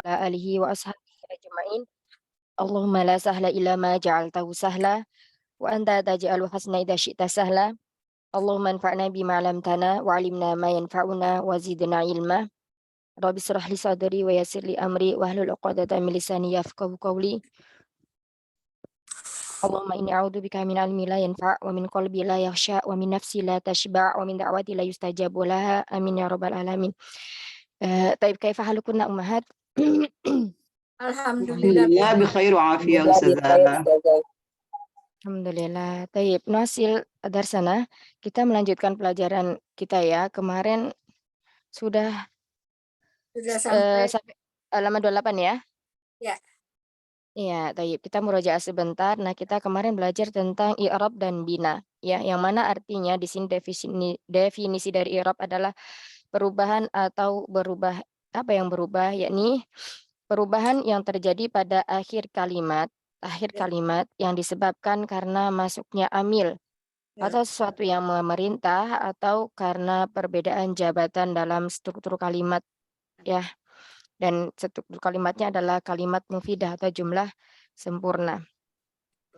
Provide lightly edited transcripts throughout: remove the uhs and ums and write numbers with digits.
ala alihi wa ashabihi ajma'in. Allahumma la sahla illa ma ja'altahu sahla wa anta taj'alul hasna idza syi'ta sahla. Allahumma anfa'na bima 'allamtana wa 'allimna ma yanfa'una wa zidna ilma. Rabbi shrah li sadri wa yassir li amri wahlul 'uqdatam min lisani yafqahu qawli. Allahumma inni a'udzubika min 'ilmin la yanfa' wa min qalbi la yakhsha wa min nafsi la tashba' wa min da'wati la yustajabu laha. Amin ya rabbal alamin. Taib kaifa halukunna ummahat? Alhamdulillah Alhamdulillah bikhair wa afiyah Alhamdulillah bikhair, Ustazah. Ustazah. Alhamdulillah. Taib. Nuhasil darsana, kita melanjutkan pelajaran kita ya. Kemarin sudah sampai sampai halaman 28 ya? ya. Iya, taib. Kita murojaah sebentar. Nah, kita kemarin belajar tentang i'rab dan bina, ya. Yang mana artinya di sini definisi dari i'rab adalah perubahan atau berubah, apa yang berubah, yakni perubahan yang terjadi pada akhir kalimat yang disebabkan karena masuknya amil atau sesuatu yang memerintah atau karena perbedaan jabatan dalam struktur kalimat ya. Dan struktur kalimatnya adalah kalimat mufidah atau jumlah sempurna.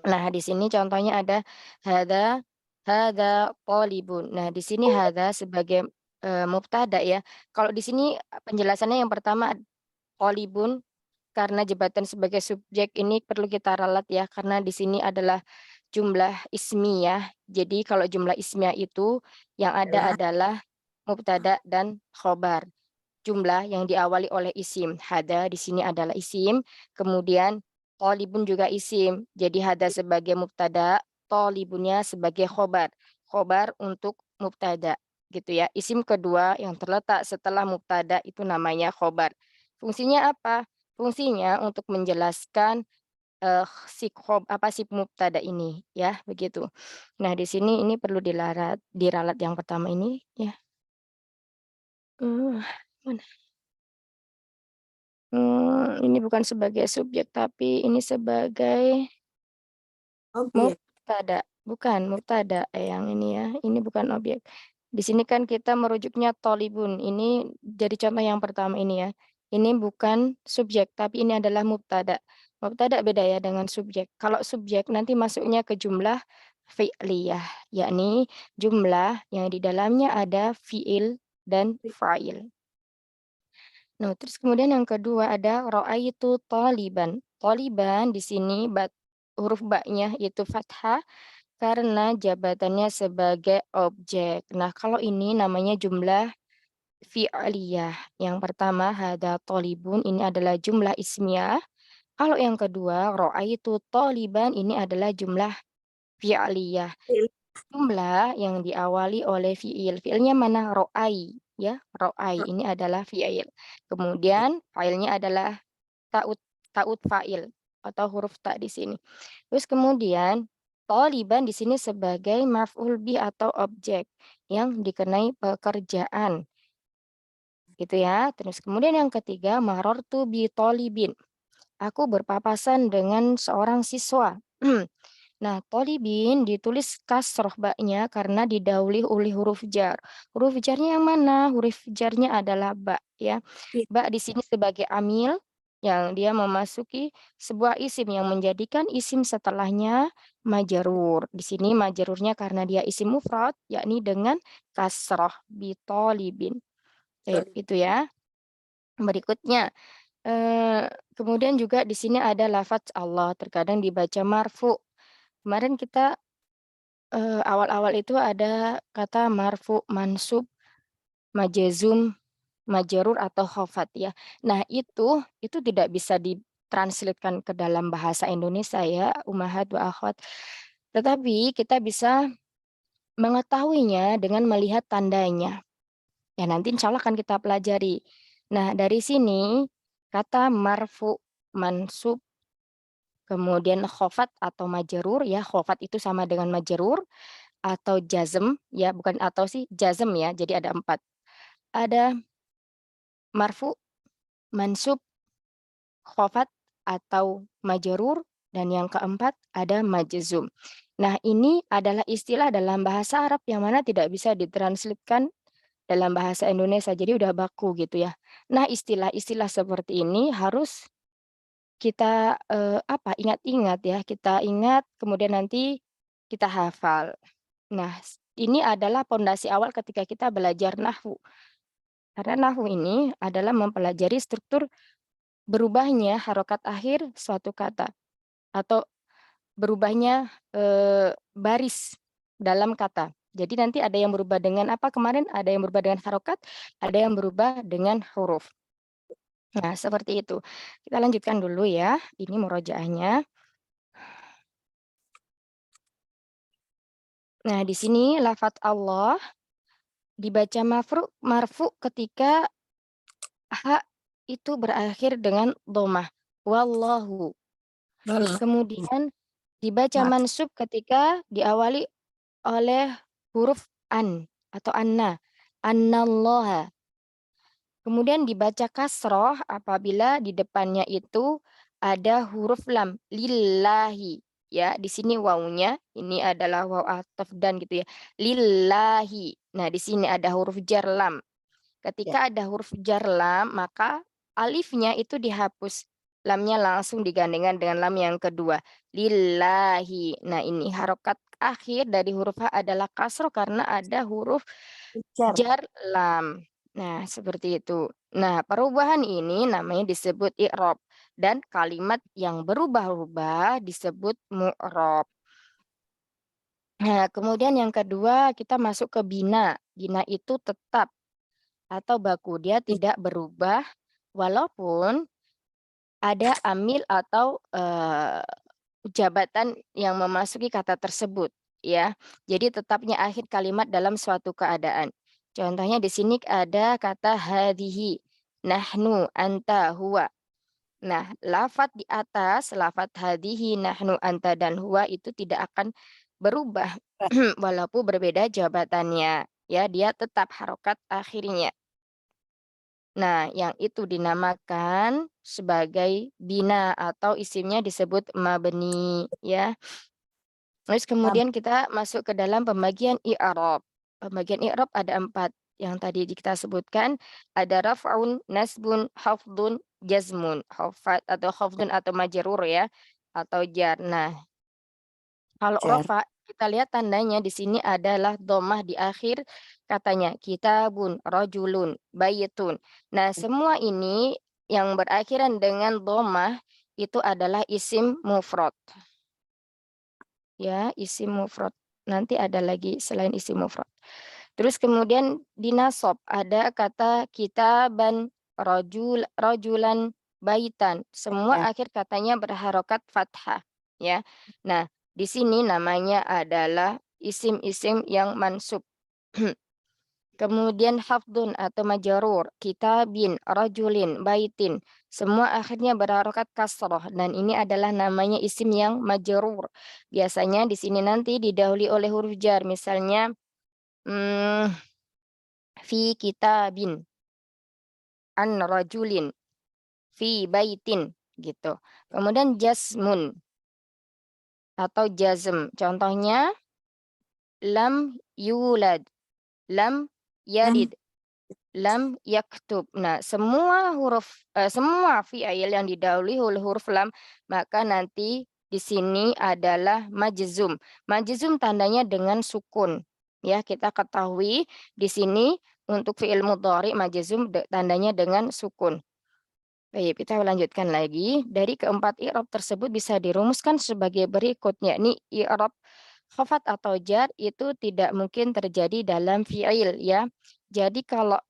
Nah, di sini contohnya ada hadza talibun. Nah, di sini hadza sebagai mubtada ya. Kalau di sini penjelasannya yang pertama talibun karena jabatan sebagai subjek ini perlu kita ralat ya, karena di sini adalah jumlah ismiyah. Jadi kalau jumlah ismiyah itu yang ada adalah mubtada dan khobar. Jumlah yang diawali oleh isim. Hada di sini adalah isim, kemudian tolibun juga isim. Jadi hada sebagai mubtada, tolibunnya sebagai khobar. Khobar untuk mubtada gitu ya. Isim kedua yang terletak setelah mubtada itu namanya khobar. Fungsinya apa? Fungsinya untuk menjelaskan si mubtada ini ya, begitu. Nah, di sini ini perlu diralat yang pertama ini ya. Mana? Ini bukan sebagai subjek, tapi ini sebagai Objek. mubtada, bukan mubtada yang ini ya, ini bukan objek. Di sini kan kita merujuknya tolibun, ini jadi contoh yang pertama ini ya. Ini bukan subjek, tapi ini adalah mubtada. Mubtada beda ya dengan subjek. Kalau subjek nanti masuknya ke jumlah fi'liyah, yakni jumlah yang di dalamnya ada fi'il dan fa'il. Nah, terus kemudian yang kedua ada ra'aitu thaliban. Thaliban di sini huruf ba-nya itu fathah karena jabatannya sebagai objek. Nah, kalau ini namanya jumlah fi'liyah. Yang pertama hada thalibun ini adalah jumlah ismiyah. Kalau yang kedua ra'aitu thaliban ini adalah jumlah fi'liyah. Jumlah yang diawali oleh fi'il. Fi'ilnya mana? Ro'ai, ya. Ro'ai ini adalah fi'il. Kemudian fa'ilnya adalah ta'ud ta'ud fa'il atau huruf ta di sini. Terus kemudian thaliban di sini sebagai maf'ul bih atau objek yang dikenai pekerjaan. Gitu ya. Terus kemudian yang ketiga marartu bi thalibin. Aku berpapasan dengan seorang siswa. Nah, tolibin ditulis kasroh ba-nya karena didahului oleh huruf jar. Huruf jarnya yang mana? Huruf jarnya adalah ba ya. Ba di sini sebagai amil yang dia memasuki sebuah isim yang menjadikan isim setelahnya majarur. Di sini majarurnya karena dia isim mufrad yakni dengan kasroh bitolibin. Itu ya. Berikutnya kemudian juga di sini ada lafaz Allah terkadang dibaca marfu. Kemarin kita awal-awal itu ada kata marfu, mansub, majazum, majerur atau khofat ya. Nah itu tidak bisa ditranslatekan ke dalam bahasa Indonesia ya, ummahat wa akhwat. Tetapi kita bisa mengetahuinya dengan melihat tandanya. Ya nanti insya Allah akan kita pelajari. Nah dari sini kata marfu, mansub, kemudian khofat atau majerur ya, khofat itu sama dengan majerur atau jazm ya, bukan atau sih, jazm ya, jadi ada 4. Ada marfu, mansub, khofat atau majerur, dan yang keempat ada majzum. Nah, ini adalah istilah dalam bahasa Arab yang mana tidak bisa ditranslatekan dalam bahasa Indonesia, jadi udah baku gitu ya. Nah, istilah-istilah seperti ini harus kita, ingat-ingat ya, kita ingat kemudian nanti kita hafal. Nah, ini adalah pondasi awal ketika kita belajar nahwu. Karena nahwu ini adalah mempelajari struktur berubahnya harokat akhir suatu kata atau berubahnya, baris dalam kata. Jadi nanti ada yang berubah dengan apa kemarin, ada yang berubah dengan harokat, ada yang berubah dengan huruf. Nah, seperti itu. Kita lanjutkan dulu ya, ini murojaahnya. Nah, di sini lafadz Allah dibaca marfu ketika ha itu berakhir dengan dhammah, wallahu. Boleh. Kemudian dibaca Mat. mansub ketika diawali oleh huruf an atau anna, annallaha. Kemudian dibaca kasroh apabila di depannya itu ada huruf lam, lillahi. Ya, di sini wawunya ini adalah waw ataf dan gitu ya. Lillahi. Nah, di sini ada huruf jar lam. Ya. Ketika ada huruf jar lam, maka alifnya itu dihapus. Lamnya langsung digandengkan dengan lam yang kedua. Lillahi. Nah, ini harokat akhir dari huruf H adalah kasroh karena ada huruf Ujar. jar lam. Nah, seperti itu. Nah, perubahan ini namanya disebut i'rab dan kalimat yang berubah-ubah disebut mu'rab. Nah, kemudian yang kedua kita masuk ke bina. Bina itu tetap atau baku, dia tidak berubah walaupun ada amil atau, jabatan yang memasuki kata tersebut, ya. Jadi tetapnya akhir kalimat dalam suatu keadaan. Contohnya di sini ada kata hadhihi, nahnu, anta, huwa. Nah, lafat di atas, lafat hadhihi, nahnu, anta, dan huwa itu tidak akan berubah walaupun berbeda jabatannya, ya, dia tetap harokat akhirnya. Nah, yang itu dinamakan sebagai bina atau isimnya disebut mabni, ya. Terus Mam. kemudian kita masuk ke dalam pembagian i'rab. Pembagian i'rab ada 4 yang tadi kita sebutkan, ada raf'un, nasbun, khafdun, jazmun. Khafdun atau majrur ya, atau jar. Nah, kalau Jar. rafa kita lihat tandanya di sini adalah dhammah di akhir katanya, kitabun, rajulun, baitun. Nah, semua ini yang berakhiran dengan dhammah itu adalah isim mufrad. Ya, isim mufrad. Nanti ada lagi selain isim mufrad. Terus kemudian di nasab ada kata kitaban, rajulan, baitan. Semua Ya. akhir katanya berharokat fathah, ya. Nah, di sini namanya adalah isim-isim yang mansub. Kemudian hafdun atau majarur, kitabin, rajulin, baitin. Semua akhirnya berharokat kasroh dan ini adalah namanya isim yang majarur. Biasanya di sini nanti didahului oleh huruf jar, misalnya mm, fi kitabin, an rajulin, fi baitin gitu. Kemudian jasmun atau jazm. Contohnya lam yulad, lam Lam. yalid, lam yaktub. Nah, semua fi'il yang didahului oleh huruf lam, maka nanti di sini adalah majzum. Majzum tandanya dengan sukun. Ya, kita ketahui di sini untuk fi'il mudhari majzum tandanya dengan sukun. Baik, kita lanjutkan lagi. Dari keempat i'rab tersebut bisa dirumuskan sebagai berikut, yakni i'rab khafat atau jar itu tidak mungkin terjadi dalam fi'il ya. Jadi kalau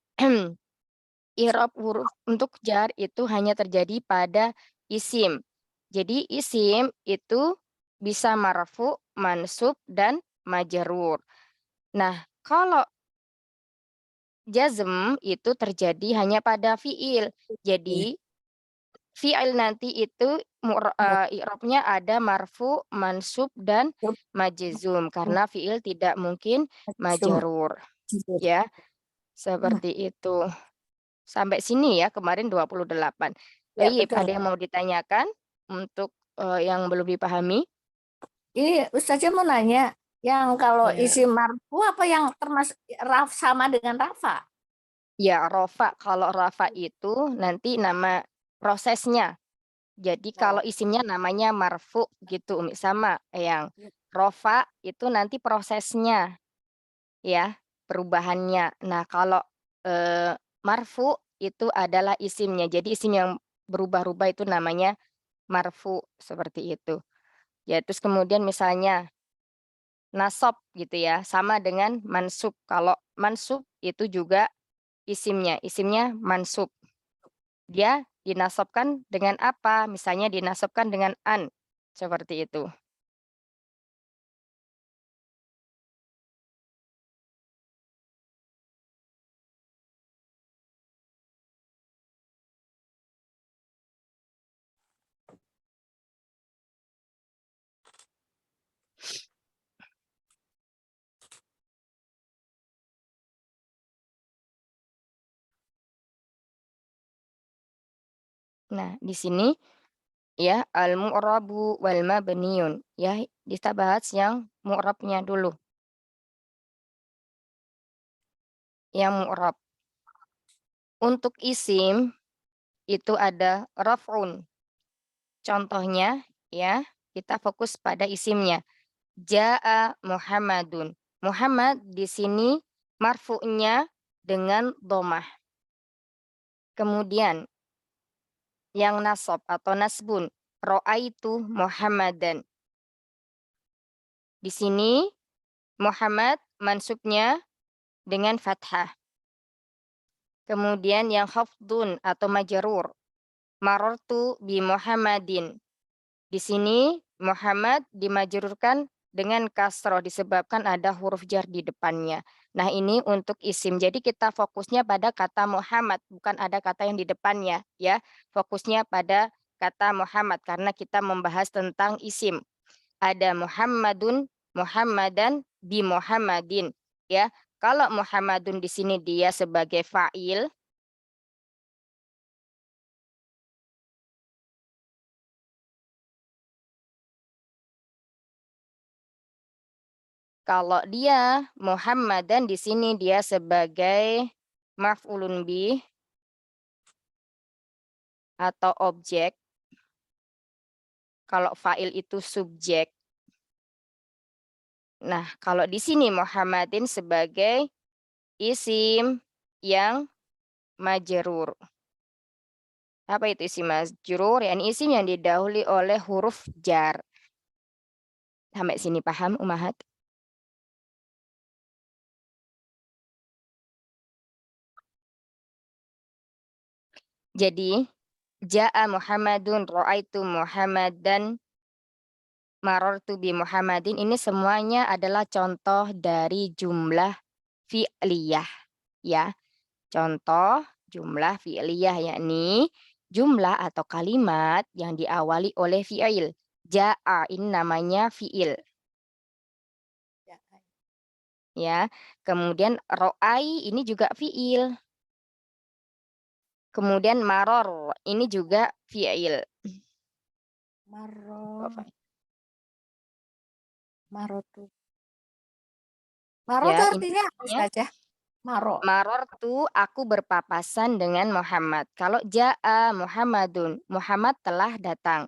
i'rab huruf untuk jar itu hanya terjadi pada isim. Jadi isim itu bisa marfu, mansub, dan majrur. Nah, kalau jazm itu terjadi hanya pada fi'il. Ya. Jadi fi'il nanti itu i'rabnya ada marfu, mansub, dan Yuk. majzum karena fi'il tidak mungkin Sum. majrur, Jujur. ya, Nah, seperti itu. Sampai sini ya kemarin 28. ya Baik, betul. ada yang mau ditanyakan untuk, yang belum dipahami? Ini Ustazah mau nanya, yang kalau Ya. isi marfu apa yang termasuk sama dengan rafa? Ya, rofa. Kalau rafa itu nanti nama prosesnya. Jadi kalau Oh. isimnya namanya marfu gitu, sama yang Ya. rofa itu nanti prosesnya ya, perubahannya. Nah, kalau marfu itu adalah isimnya. Jadi isim yang berubah-ubah itu namanya marfu, seperti itu. Ya, terus kemudian misalnya nasab gitu ya, sama dengan mansub. Kalau mansub itu juga isimnya mansub. Dia dinasabkan dengan apa? Misalnya dinasabkan dengan an, seperti itu. Nah, di sini ya al-mu'rabu wal mabniyun ya, kita bahas yang mu'rabnya dulu. Yang mu'rab. Untuk isim itu ada raf'un. Contohnya ya, kita fokus pada isimnya. Ja'a Muhammadun. Muhammad di sini marfu'nya dengan dhammah. Kemudian yang nasab atau nasbun, ra'aitu Muhammadan. Di sini Muhammad mansubnya dengan fathah. Kemudian yang khafdun atau majrur, marartu bi Muhammadin. Di sini Muhammad dimajrurkan dengan kasroh disebabkan ada huruf jar di depannya. Nah, ini untuk isim. Jadi kita fokusnya pada kata Muhammad, bukan ada kata yang di depannya ya. Fokusnya pada kata Muhammad karena kita membahas tentang isim. Ada Muhammadun, Muhammadan, bi Muhammadin ya. Kalau Muhammadun di sini dia sebagai fa'il. Kalau dia Muhammadan di sini dia sebagai maf'ulun bih atau objek. Kalau fa'il itu subjek. Nah, kalau di sini Muhammadin sebagai isim yang majrur. Apa itu isim majrur? Yani isim yang didahului oleh huruf jar. Sampai sini paham, Umahat? Jadi, ja'a Muhammadun, ra'aitu Muhammadan, marartu bi Muhammadin, ini semuanya adalah contoh dari jumlah fi'liyah ya. Contoh jumlah fi'liyah yakni jumlah atau kalimat yang diawali oleh fi'il. Ja'a ini namanya fi'il Ya. ya. Kemudian ro'ai ini juga fi'il. Kemudian maror ini juga fi'il. Maro, marotu. Maro Ya, itu ini artinya apa saja? Maro. marortu aku berpapasan dengan Muhammad. Kalau ja'a Muhammadun, Muhammad telah datang.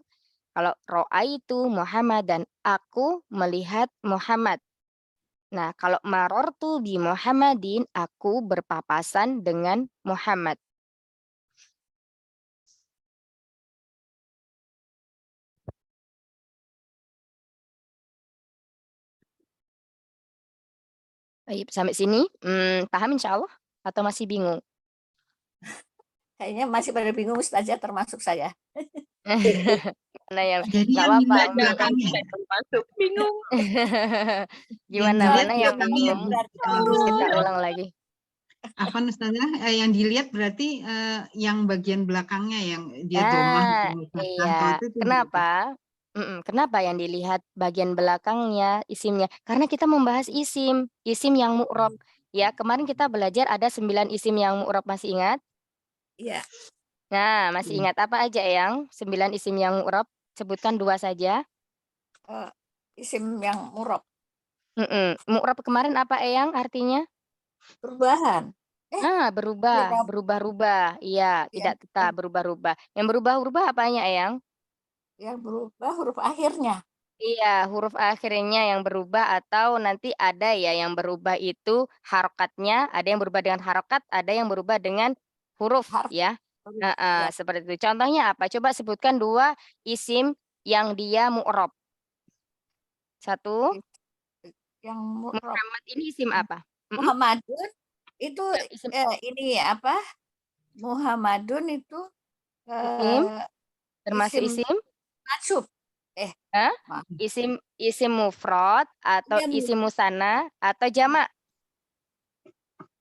Kalau ro'aitu Muhammadan, aku melihat Muhammad. Nah, kalau marortu bi Muhammadin, aku berpapasan dengan Muhammad. Baik, sampai sini, paham insya Allah? Atau masih bingung? Kayaknya masih pada bingung Ustazah termasuk saya. Mana yang Jadi nggak yang apa-apa, dilihat Umi. belakangnya. Termasuk bingung. Yang Gimana? dilihat Mana yang belakangnya, bingung? Bu. Terus kita ulang lagi. Afwan Ustazah, yang dilihat berarti yang bagian belakangnya yang dia domah Ah, gitu, fathah. Kalau iya. itu berarti. Kenapa? Kenapa yang dilihat bagian belakangnya isimnya? Karena kita membahas isim yang mu'rab. Ya, kemarin kita belajar ada 9 isim yang mu'rab, masih ingat? Iya. Nah, masih Iya. ingat apa aja yang 9 isim yang mu'rab? Sebutkan 2 saja. Isim yang murab. Mu'rab kemarin apa Eyang artinya? Perubahan. Berubah, beda berubah-ubah. Iya, yang tidak tetap, berubah-ubah. Yang berubah-ubah apanya, Eyang? yang berubah huruf akhirnya. Iya, huruf akhirnya yang berubah atau nanti ada ya yang berubah itu harokatnya, ada yang berubah dengan harokat, ada yang berubah dengan huruf Harf ya. huruf ya. Seperti itu. Contohnya apa? Coba sebutkan 2 isim yang dia mu'rob. 1, Yang mu'rob. Muhammad ini isim apa? Muhammadun itu Isim ini apa? Muhammadun itu isim, eh, termasuk isim isim? mansub. Eh, Hah? maaf. Isim mufrad atau Iya, isim musanna atau jamak?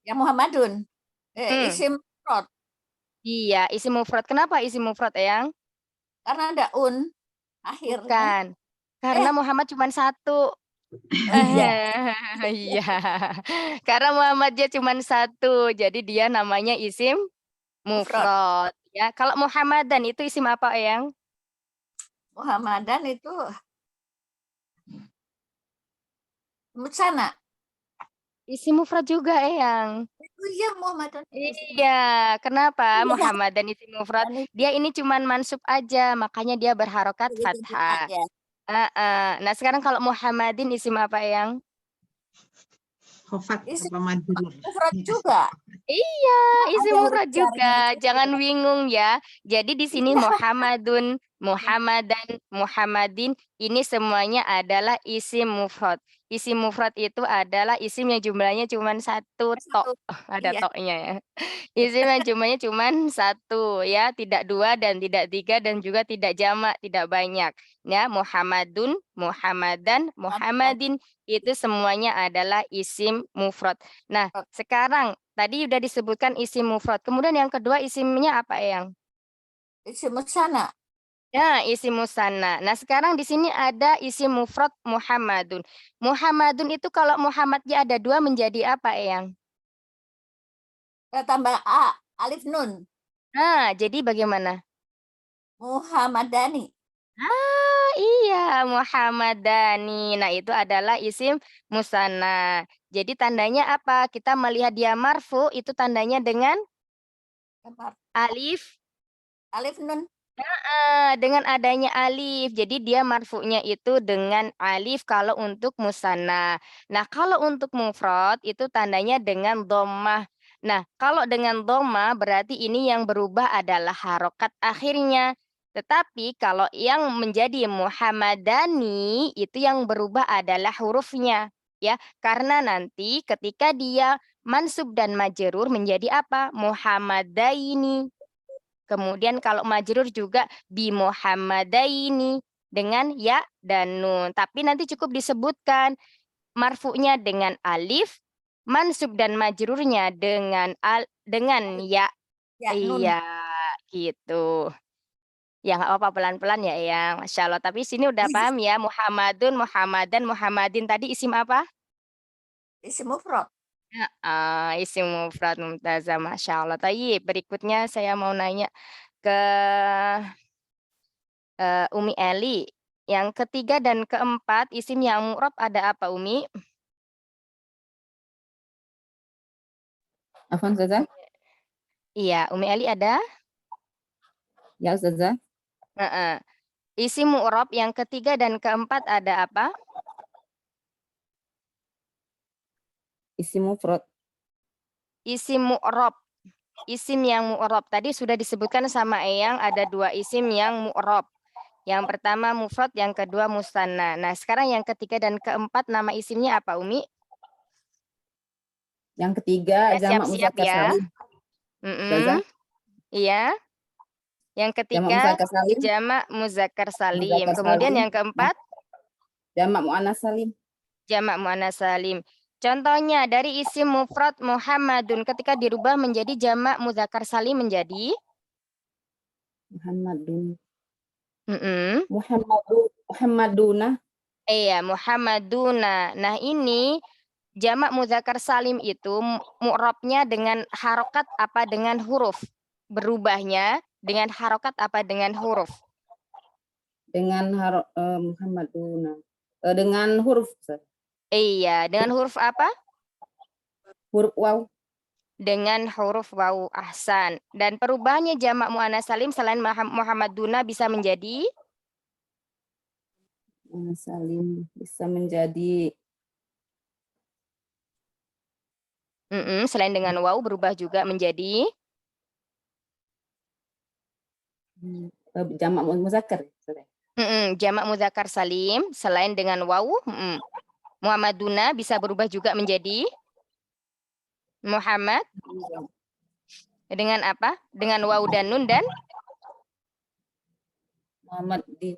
yang Muhammadun. Hmm. Isim mufrad Iya, isim mufrad. Kenapa isim mufrad, Eyang? karena ada akhirnya. Bukan. Karena Muhammad cuma satu. Iya, Iya. Karena Muhammadnya cuma satu, jadi dia namanya isim mufrad. mufrad. Ya, kalau Muhammadan itu isim apa, Eyang? Muhammadan itu mutsana. Isim mufrad juga, Eyang. Itu iya Muhammadan. Iya, kenapa Iya, Muhammadan isim mufrad? dan Dia ini cuman mansub aja, makanya dia berharokat itu fathah. ya. Nah, sekarang kalau Muhammadin isim apa, Eyang? Khofat Isim apa majrur. mufrad juga. Iya, isim Ada huruf mufrad jarnya juga. juga. Jangan bingung ya. Jadi di sini Iya. Muhammadun, Muhammadan, Muhammadin ini semuanya adalah isim mufrad. Isim mufrad itu adalah isim yang jumlahnya cuma satu tok. Satu. Ada Iya. toknya ya. Isim yang jumlahnya cuma satu ya, tidak dua dan tidak tiga dan juga tidak jamak, tidak banyak. Ya, Muhammadun, Muhammadan, Muhammadan. Muhammadin itu semuanya adalah isim mufrad. Nah, sekarang tadi udah disebutkan isim mufrad. Kemudian yang kedua isimnya apa, Eyang? Isim mutsana. Nah, isim musanna. Nah, sekarang di sini ada isim mufrad Muhammadun. Muhammadun itu kalau Muhammadnya ada 2 menjadi apa, Eyang? Tambah alif nun. Nah, jadi bagaimana? Muhammadani. Iya, Muhammadani. Nah, itu adalah isim musanna. Jadi tandanya apa? Kita melihat dia marfu itu tandanya dengan alif. Alif nun. Dengan adanya alif. Jadi dia marfu'nya itu dengan alif kalau untuk musanna. Nah, kalau untuk mufrad itu tandanya dengan dhammah. Nah, kalau dengan dhammah berarti ini yang berubah adalah harokat akhirnya. Tetapi kalau yang menjadi Muhammadani itu yang berubah adalah hurufnya. Ya, karena nanti ketika dia mansub dan majrur menjadi apa? Muhammadaini. Kemudian kalau majrur juga bi Muhammadaini dengan ya dan nun. Tapi nanti cukup disebutkan marfu'nya dengan alif, mansub dan majrurnya dengan ya. Ya, nun. Iya, gitu. Ya nggak apa-apa pelan-pelan ya ya, Masya Allah. Tapi sini udah paham ya, Muhammadun, Muhammadan, Muhammadin tadi isim apa? Isim mufrad. Isim mufrad mumtazah, Masya Allah. Thayyib, berikutnya saya mau nanya ke Umi Eli. Yang ketiga dan keempat isim yang mu'rab ada apa, Umi? Afwan Ustazah? Iya, Umi Eli ada? Ya Ustazah. Heeh. Isim mu'rab yang ketiga dan keempat ada apa? Isim mufrad. Isim mu'rab. Isim yang mu'rab. Tadi sudah disebutkan sama Eyang ada 2 isim yang mu'rab. Yang pertama mufrad, yang kedua musanna. Nah, sekarang yang ketiga dan keempat nama isimnya apa, Umi? Yang ketiga Ya, jamak siap-siap muzakkar ya. salim. Ustazah. Iya. Yang Jamak ketiga muzakkar salim. jamak muzakkar salim. Muzakkar Kemudian salim. yang keempat Jamak muannas salim. jamak muannas salim. Contohnya dari isim mufrad Muhammadun ketika dirubah menjadi jamak muzakkar salim menjadi Muhammadun. Mm-mm. Muhammaduna. Iya, Muhammaduna. Nah, ini jamak muzakkar salim itu mu'rabnya dengan harokat apa dengan huruf? Berubahnya dengan harokat apa dengan huruf? Dengan Muhammaduna. Dengan huruf. Ustaz. Iya, dengan huruf apa? Huruf waw. dengan huruf wawu. Ahsan. Dan perubahannya jamak muannats salim selain Muhammaduna bisa menjadi Salim bisa menjadi selain dengan wawu berubah juga menjadi jamak muzakkar. jamak muzakkar salim selain dengan wawu Muhammaduna bisa berubah juga menjadi Muhammad dengan apa? Dengan wawu dan nun dan Muhammad di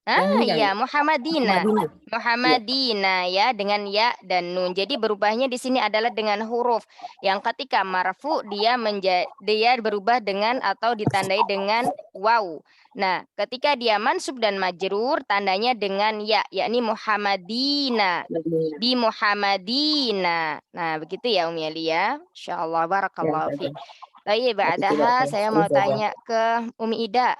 yang ini kali. iya Muhammadina. Muhammadina. Muhammadina ya dengan ya dan nun. Jadi berubahnya di sini adalah dengan huruf yang ketika marfu dia berubah dengan atau ditandai dengan waw. Nah, ketika dia mansub dan majrur tandanya dengan ya, yakni Muhammadina. Di Muhammadina. Nah, begitu ya Umi Alia. Insyaallah barakallahu fi. Baik, ba'daha saya mau tanya ke Umi Ida.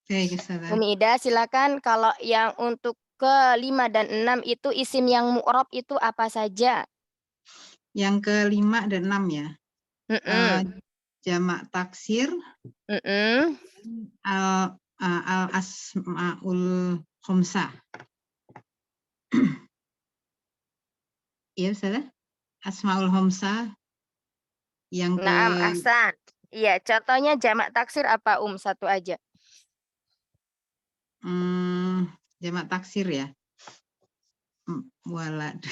Oke, Ustazah. Umi Ida, silakan kalau yang untuk ke-5 dan 6 itu isim yang mu'rab itu apa saja? Yang ke-5 dan 6 ya. Jamak taksir, al-asma'ul khomsah. Iya, Ustazah. Asma'ul khomsah. Yang ke Naam, ahsan. Iya, contohnya jamak taksir apa satu aja? jamak taksir ya. Walad.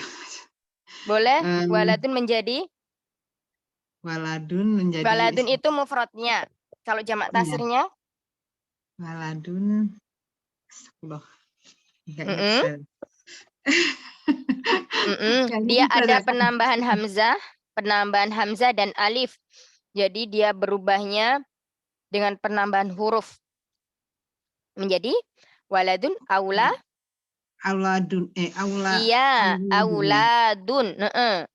Boleh? Waladun menjadi? Waladun menjadi. Waladun itu mufradnya. Kalau jamak taksirnya? Waladun. Enggak bisa. Dia ada penambahan hamzah dan alif. Jadi dia berubahnya dengan penambahan huruf menjadi waladun auladun. Iya, auladun.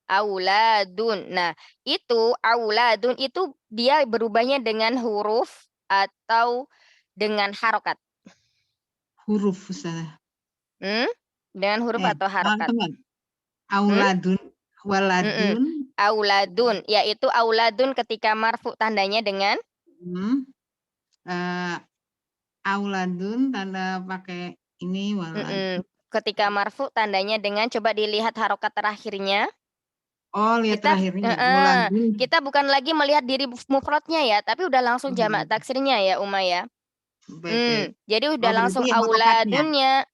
Auladun. Nah, itu auladun itu dia berubahnya dengan huruf atau dengan harokat. Huruf, Ustazah. Dengan huruf atau harokat. Auladun, waladun. Auladun, yaitu auladun ketika marfu tandanya dengan auladun tanda pakai ini waladun. Ketika marfu tandanya dengan, coba dilihat harokat terakhirnya. Oh, lihat terakhirnya. Kita bukan lagi melihat diri mufradnya ya, tapi udah langsung jamak taksirnya ya Uma ya. Jadi udah langsung auladunnya.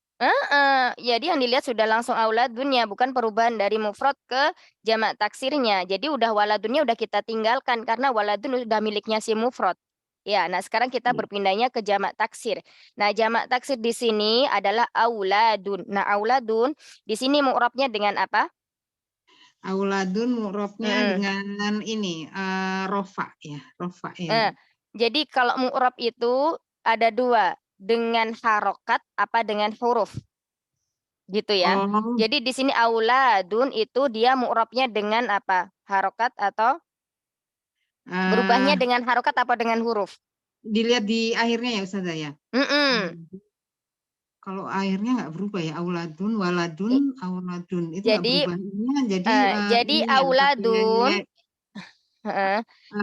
Jadi yang dilihat sudah langsung auladunnya, bukan perubahan dari mufrad ke jamak taksirnya. Jadi udah waladunnya udah kita tinggalkan karena waladun udah miliknya si mufrad. Ya, nah sekarang kita berpindahnya ke jamak taksir. Nah, jamak taksir di sini adalah auladun. Nah, auladun di sini mu'rabnya dengan apa? Auladun mu'rabnya dengan ini rofa ya, rofa ya. Jadi kalau mu'rab itu ada dua, dengan harokat apa dengan huruf, gitu ya. Jadi di sini auladun itu dia mu'rabnya dengan apa? Harokat atau berubahnya dengan harokat apa dengan huruf? Dilihat di akhirnya ya Ustazah ya. Kalau akhirnya nggak berubah ya, auladun, waladun, auladun itu nggak berubahnya. Jadi auladun.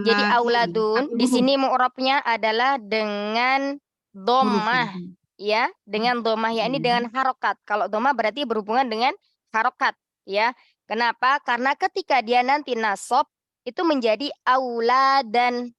Jadi auladun di sini mu'rabnya adalah dengan dhammah ya, dengan dhammah ya, ini dengan harokat. Kalau dhammah berarti berhubungan dengan harokat ya. Kenapa? Karena ketika dia nanti nasab itu menjadi auladan.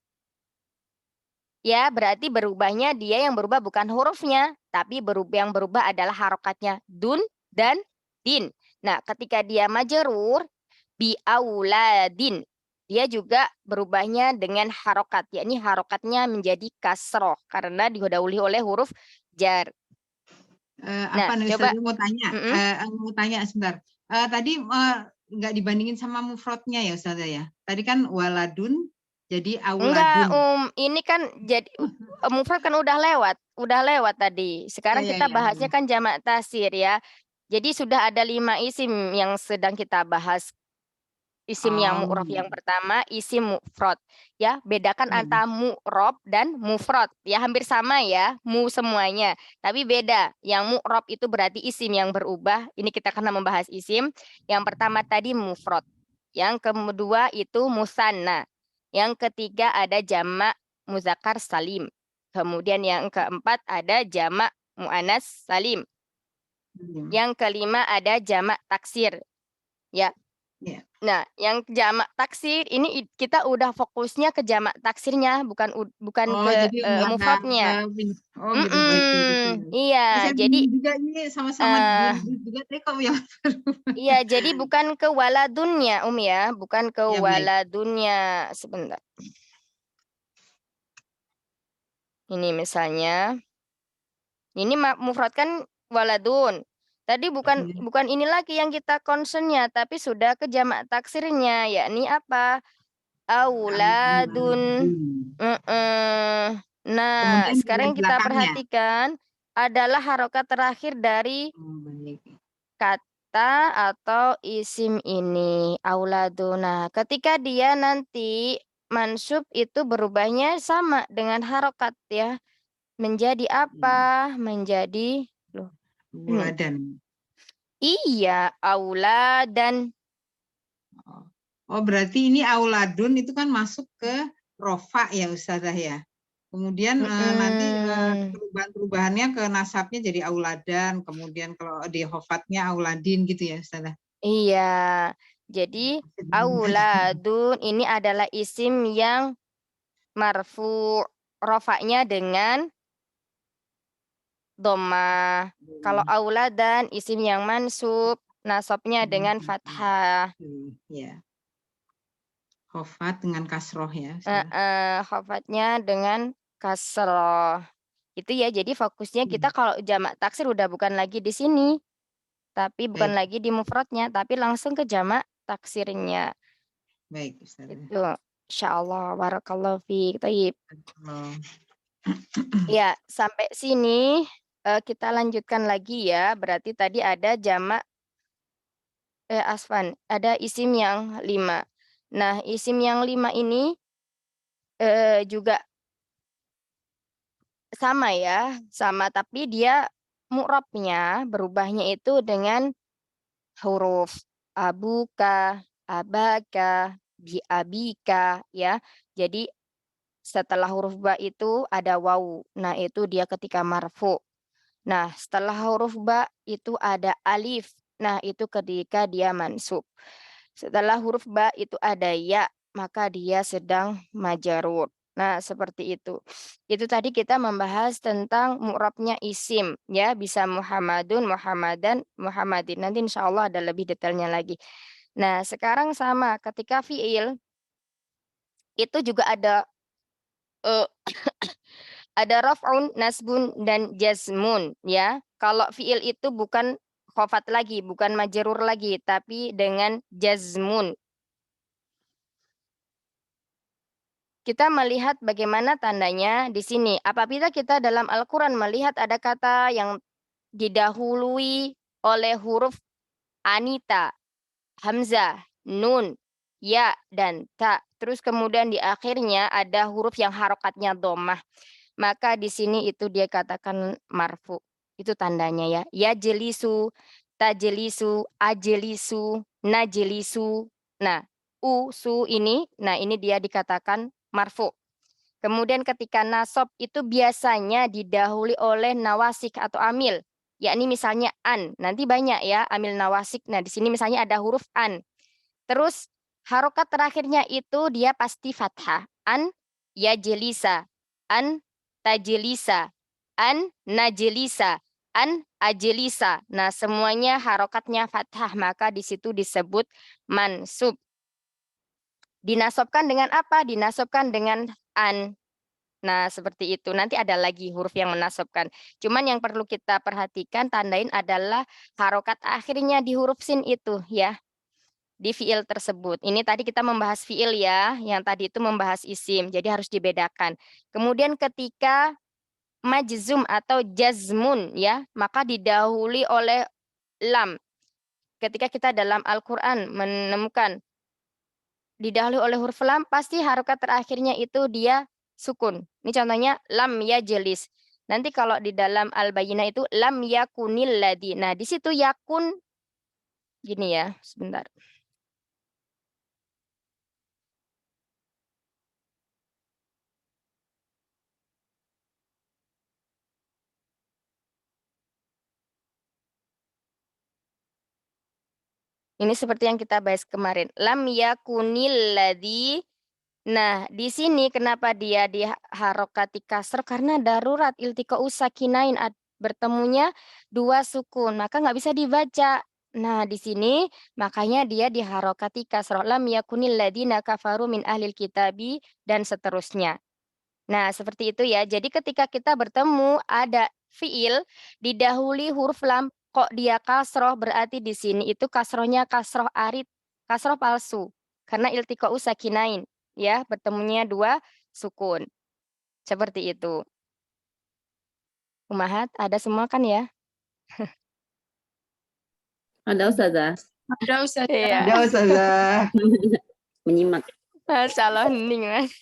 Ya, berarti berubahnya dia yang berubah bukan hurufnya, tapi yang berubah adalah harokatnya dun dan din. Nah, ketika dia majrur bi auladin, dia juga berubahnya dengan harokat, yakni harokatnya menjadi kasroh karena didahului oleh huruf jar. Apa nih, coba mau tanya sebentar. Tadi nggak dibandingin sama mufradnya ya Ustazah ya. Tadi kan waladun jadi auladun. Enggak, ini kan jadi mufrad kan udah lewat tadi. Sekarang kita bahasnya kan jamak taksir ya. Jadi sudah ada 5 isim yang sedang kita bahas. Isim yang mu'rab yang pertama isim mufrad ya, bedakan antara mu'rab dan mufrad ya, hampir sama ya, semuanya, tapi beda. Yang mu'rab itu berarti isim yang berubah. Ini kita karena membahas isim. Yang pertama tadi mufrad. Yang kedua itu musanna. Yang ketiga ada jamak muzakkar salim. Kemudian yang keempat ada jamak muannas salim. Yang kelima ada jamak taksir. Ya. Ya. Nah, yang jamak taksir ini kita udah fokusnya ke jamak taksirnya, bukan ke Jadi nggak mufradnya. gitu, baik. Iya, Saya jadi juga ini sama-sama juga tadi kok yang iya, jadi bukan ke waladunnya, ya, bukan ke Ya, baik. waladunnya. Sebentar. Ini misalnya, ini mufrad kan waladun. Tadi bukan ini lagi yang kita concernnya, tapi sudah ke jamak taksirnya, yakni apa? Auladun. Nah, Kemudian sekarang yang kita perhatikan adalah harokat terakhir dari kata atau isim ini, auladuna. Ketika dia nanti mansub itu berubahnya sama dengan harokat ya. Menjadi apa? Menjadi Auladan. Iya, auladan. Oh, berarti ini auladun itu kan masuk ke rofa ya Ustazah ya. Kemudian nanti perubahan-perubahannya ke nasabnya jadi auladan, kemudian kalau di hofatnya auladin gitu ya Ustazah. Iya. Jadi auladun ini adalah isim yang marfu, rofaknya dengan dhamma. Kalau auladan isim yang mansub, nasabnya dengan fathah. Ya. Khofat dengan kasroh ya. Khofatnya dengan kasroh. Itu ya, jadi fokusnya kita kalau jamak taksir udah bukan lagi di sini. Tapi bukan lagi di mufradnya, tapi langsung ke jamak taksirnya. Baik, Ustaz. Itu. Insyaallah, barakallahu fiik. Thayyib. Ya, sampai sini kita lanjutkan lagi ya. Berarti tadi ada jamak asfan, ada isim yang 5. Nah, isim yang 5 ini juga sama ya, sama tapi dia mu'rabnya berubahnya itu dengan huruf abuka, abaka, biabika ya. Jadi setelah huruf ba itu ada wawu. Nah, itu dia ketika marfu. Nah, setelah huruf ba itu ada alif. Nah, itu ketika dia mansub. Setelah huruf ba itu ada ya, maka dia sedang majarur. Nah, seperti itu. Itu tadi kita membahas tentang mu'rabnya isim, ya, bisa Muhammadun, Muhammadan, Muhammadin. Nanti insya Allah ada lebih detailnya lagi. Nah, sekarang sama, ketika fi'il itu juga ada ada raf'un, nasbun, dan jazmun, ya. Kalau fi'il itu bukan khofat lagi, bukan majrur lagi, tapi dengan jazmun. Kita melihat bagaimana tandanya di sini. Apabila kita dalam Al-Quran melihat ada kata yang didahului oleh huruf anita, hamzah, nun, ya, dan ta. Terus kemudian di akhirnya ada huruf yang harokatnya dhammah. Maka di sini itu dia katakan marfu. Itu tandanya ya. Ya jelisu, tajelisu, ajelisu, najelisu. Nah, su ini, nah ini dia dikatakan marfu. Kemudian ketika nasab itu biasanya didahului oleh nawasik atau amil. Yakni misalnya an. Nanti banyak ya amil nawasik. Nah, di sini misalnya ada huruf an. Terus harokat terakhirnya itu dia pasti fathah. An ya jelisa. An tajilisa, an najilisa, an ajilisa. Nah, semuanya harokatnya fathah, maka di situ disebut mansub. Dinasobkan dengan apa? Dinasobkan dengan an. Nah, seperti itu. Nanti ada lagi huruf yang menasobkan. Cuman yang perlu kita perhatikan, tandain adalah harokat akhirnya di huruf sin itu ya. Di fiil tersebut. Ini tadi kita membahas fiil ya, yang tadi itu membahas isim, jadi harus dibedakan. Kemudian ketika majzum atau jazmun ya, maka didahului oleh lam. Ketika kita dalam Al-Qur'an menemukan didahului oleh huruf lam, pasti harokat terakhirnya itu dia sukun. Ini contohnya lam yajlis. Nanti kalau di dalam Al-Bayyinah itu lam yakunil ladzi. Nah, di situ yakun gini ya, sebentar. Ini seperti yang kita bahas kemarin. Lam yakunil ladzi. Nah, di sini kenapa dia diharokati kasr? Karena darurat iltiqa'u sakinain, bertemunya dua sukun, maka nggak bisa dibaca. Nah, di sini makanya dia diharokati kasr. Lam yakunil ladzina kafaru min ahlil kitabi dan seterusnya. Nah, seperti itu ya. Jadi ketika kita bertemu ada fiil didahului huruf lam, kok dia kasroh, berarti di sini itu kasrohnya kasroh arid, kasroh palsu. Karena iltiqa'u sakinain, ya, bertemunya dua sukun. Seperti itu. Umahat, ada semua kan ya? Ada Ustazah Ada Ustazah. Iya. Ada Ustazah. menyimak. Salah hening, Mas.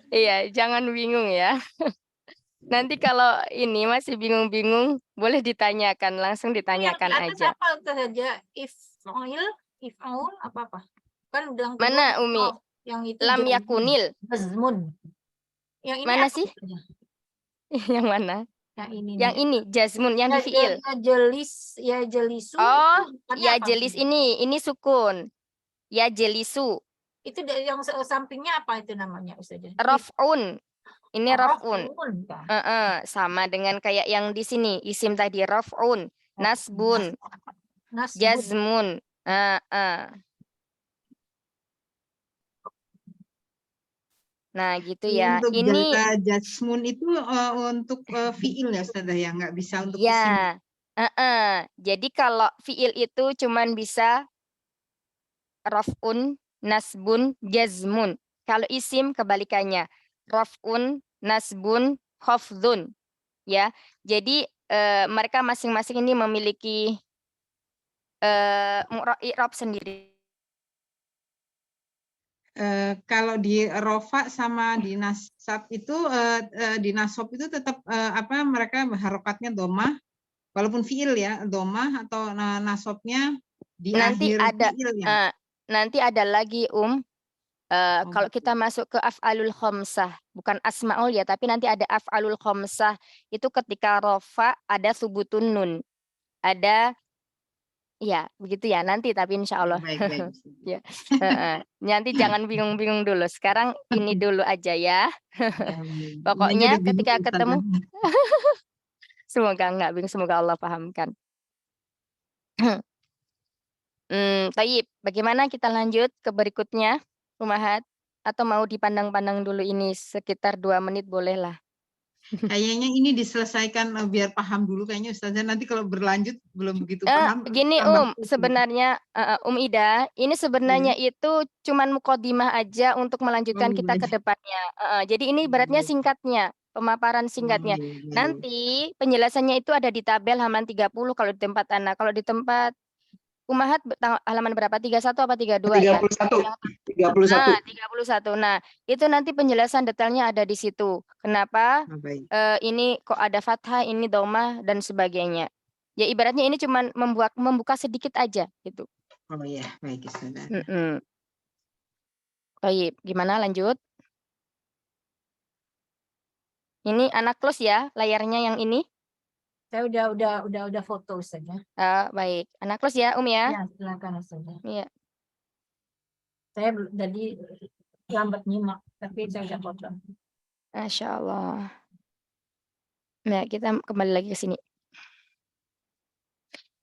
Iya, jangan bingung ya. Nanti kalau ini masih bingung-bingung, boleh ditanyakan, langsung ditanyakan Yang di atas aja. apa saja? If'aul apa-apa? Kan bilang Mana, Umi? yang itu Lam yakunil. jazmun. Yang ini Mana apa sih? Ustazah? Yang mana? Yang ini. Yang ini, jazmun, yang di fiil. Ya jelisu. Oh, itu ya apa? jelis ini sukun. Ya jelisu. Itu dari yang sampingnya apa itu namanya Ustazah? Raf'un. Ini raf'un. Raf'un. Sama dengan kayak yang di sini, isim tadi raf'un, nasbun, Nasbun. jazmun. Nah, gitu ya. Untuk Ini jasmun itu untuk fiil ya Ustazah ya, nggak bisa untuk isim. ya. Jadi kalau fiil itu cuman bisa raf'un, nasbun, jazmun. Kalau isim kebalikannya. Raf'un, nasbun, khafdun. Ya. Jadi mereka masing-masing ini memiliki i'rab sendiri. Kalau di rofa sama di nasab itu di nasab itu tetap mereka harokatnya domah, walaupun fiil ya domah atau nasabnya di Nanti akhir ada fiil ya. nanti ada lagi kalau gitu. kita masuk ke af'alul khamsah, bukan asmaul ya, tapi nanti ada af'alul khamsah. Itu ketika rofa ada subutun nun. Ada ya, begitu ya nanti tapi insya Allah. Baik. Ya. Nanti jangan bingung-bingung dulu. Sekarang ini dulu aja ya. Pokoknya ketika ketemu semoga enggak bingung, semoga Allah pahamkan. Taib, bagaimana kita lanjut ke berikutnya, Umahat? Atau mau dipandang-pandang dulu ini sekitar 2 menit bolehlah. Kayaknya ini diselesaikan biar paham dulu kayaknya Ustazah, nanti kalau berlanjut belum begitu paham. Gini sebenarnya Ida, ini sebenarnya itu cuman mukadimah aja untuk melanjutkan kita ke depannya. Jadi ini beratnya singkatnya, pemaparan singkatnya. Nanti penjelasannya itu ada di tabel halaman 30 kalau di tempat Anak. Kalau di tempat Umahat halaman berapa? 31 apa 32 ya? 31. 31. Nah, itu nanti penjelasan detailnya ada di situ. Kenapa ini kok ada fathah, ini dhammah dan sebagainya. Ya ibaratnya ini cuma membuka sedikit aja gitu. Oh iya, baik Ustazah. Baik, gimana lanjut? Ini Anak close ya layarnya yang ini. Saya udah foto Ustazah. Baik, Anak close ya ya. Ya, silakan Ustazah. Iya. Saya tadi lambat nyimak, tapi saya udah foto. Masya Allah. Nah, kita kembali lagi ke sini.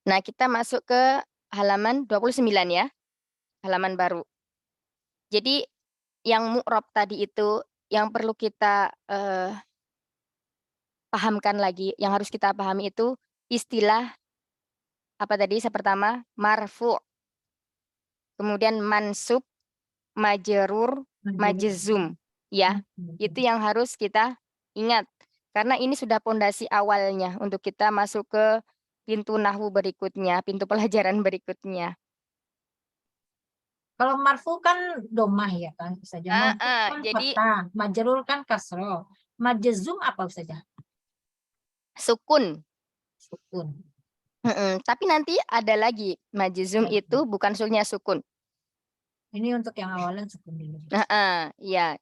Nah, kita masuk ke halaman 29 ya. Halaman baru. Jadi yang mu'rab tadi itu yang perlu kita pahamkan lagi, yang harus kita pahami itu istilah apa tadi? Pertama, marfu'. Kemudian mansub, majrur, majzum, ya. Itu yang harus kita ingat. Karena ini sudah pondasi awalnya untuk kita masuk ke pintu nahwu berikutnya, pintu pelajaran berikutnya. Kalau marfu kan domah ya kan saja. Jadi majrur kan kasroh. Majzum apa saja? Sukun. Sukun. Tapi nanti ada lagi majzum itu bukan sulnya sukun. Ini untuk yang awalan sukun dulu. Iya.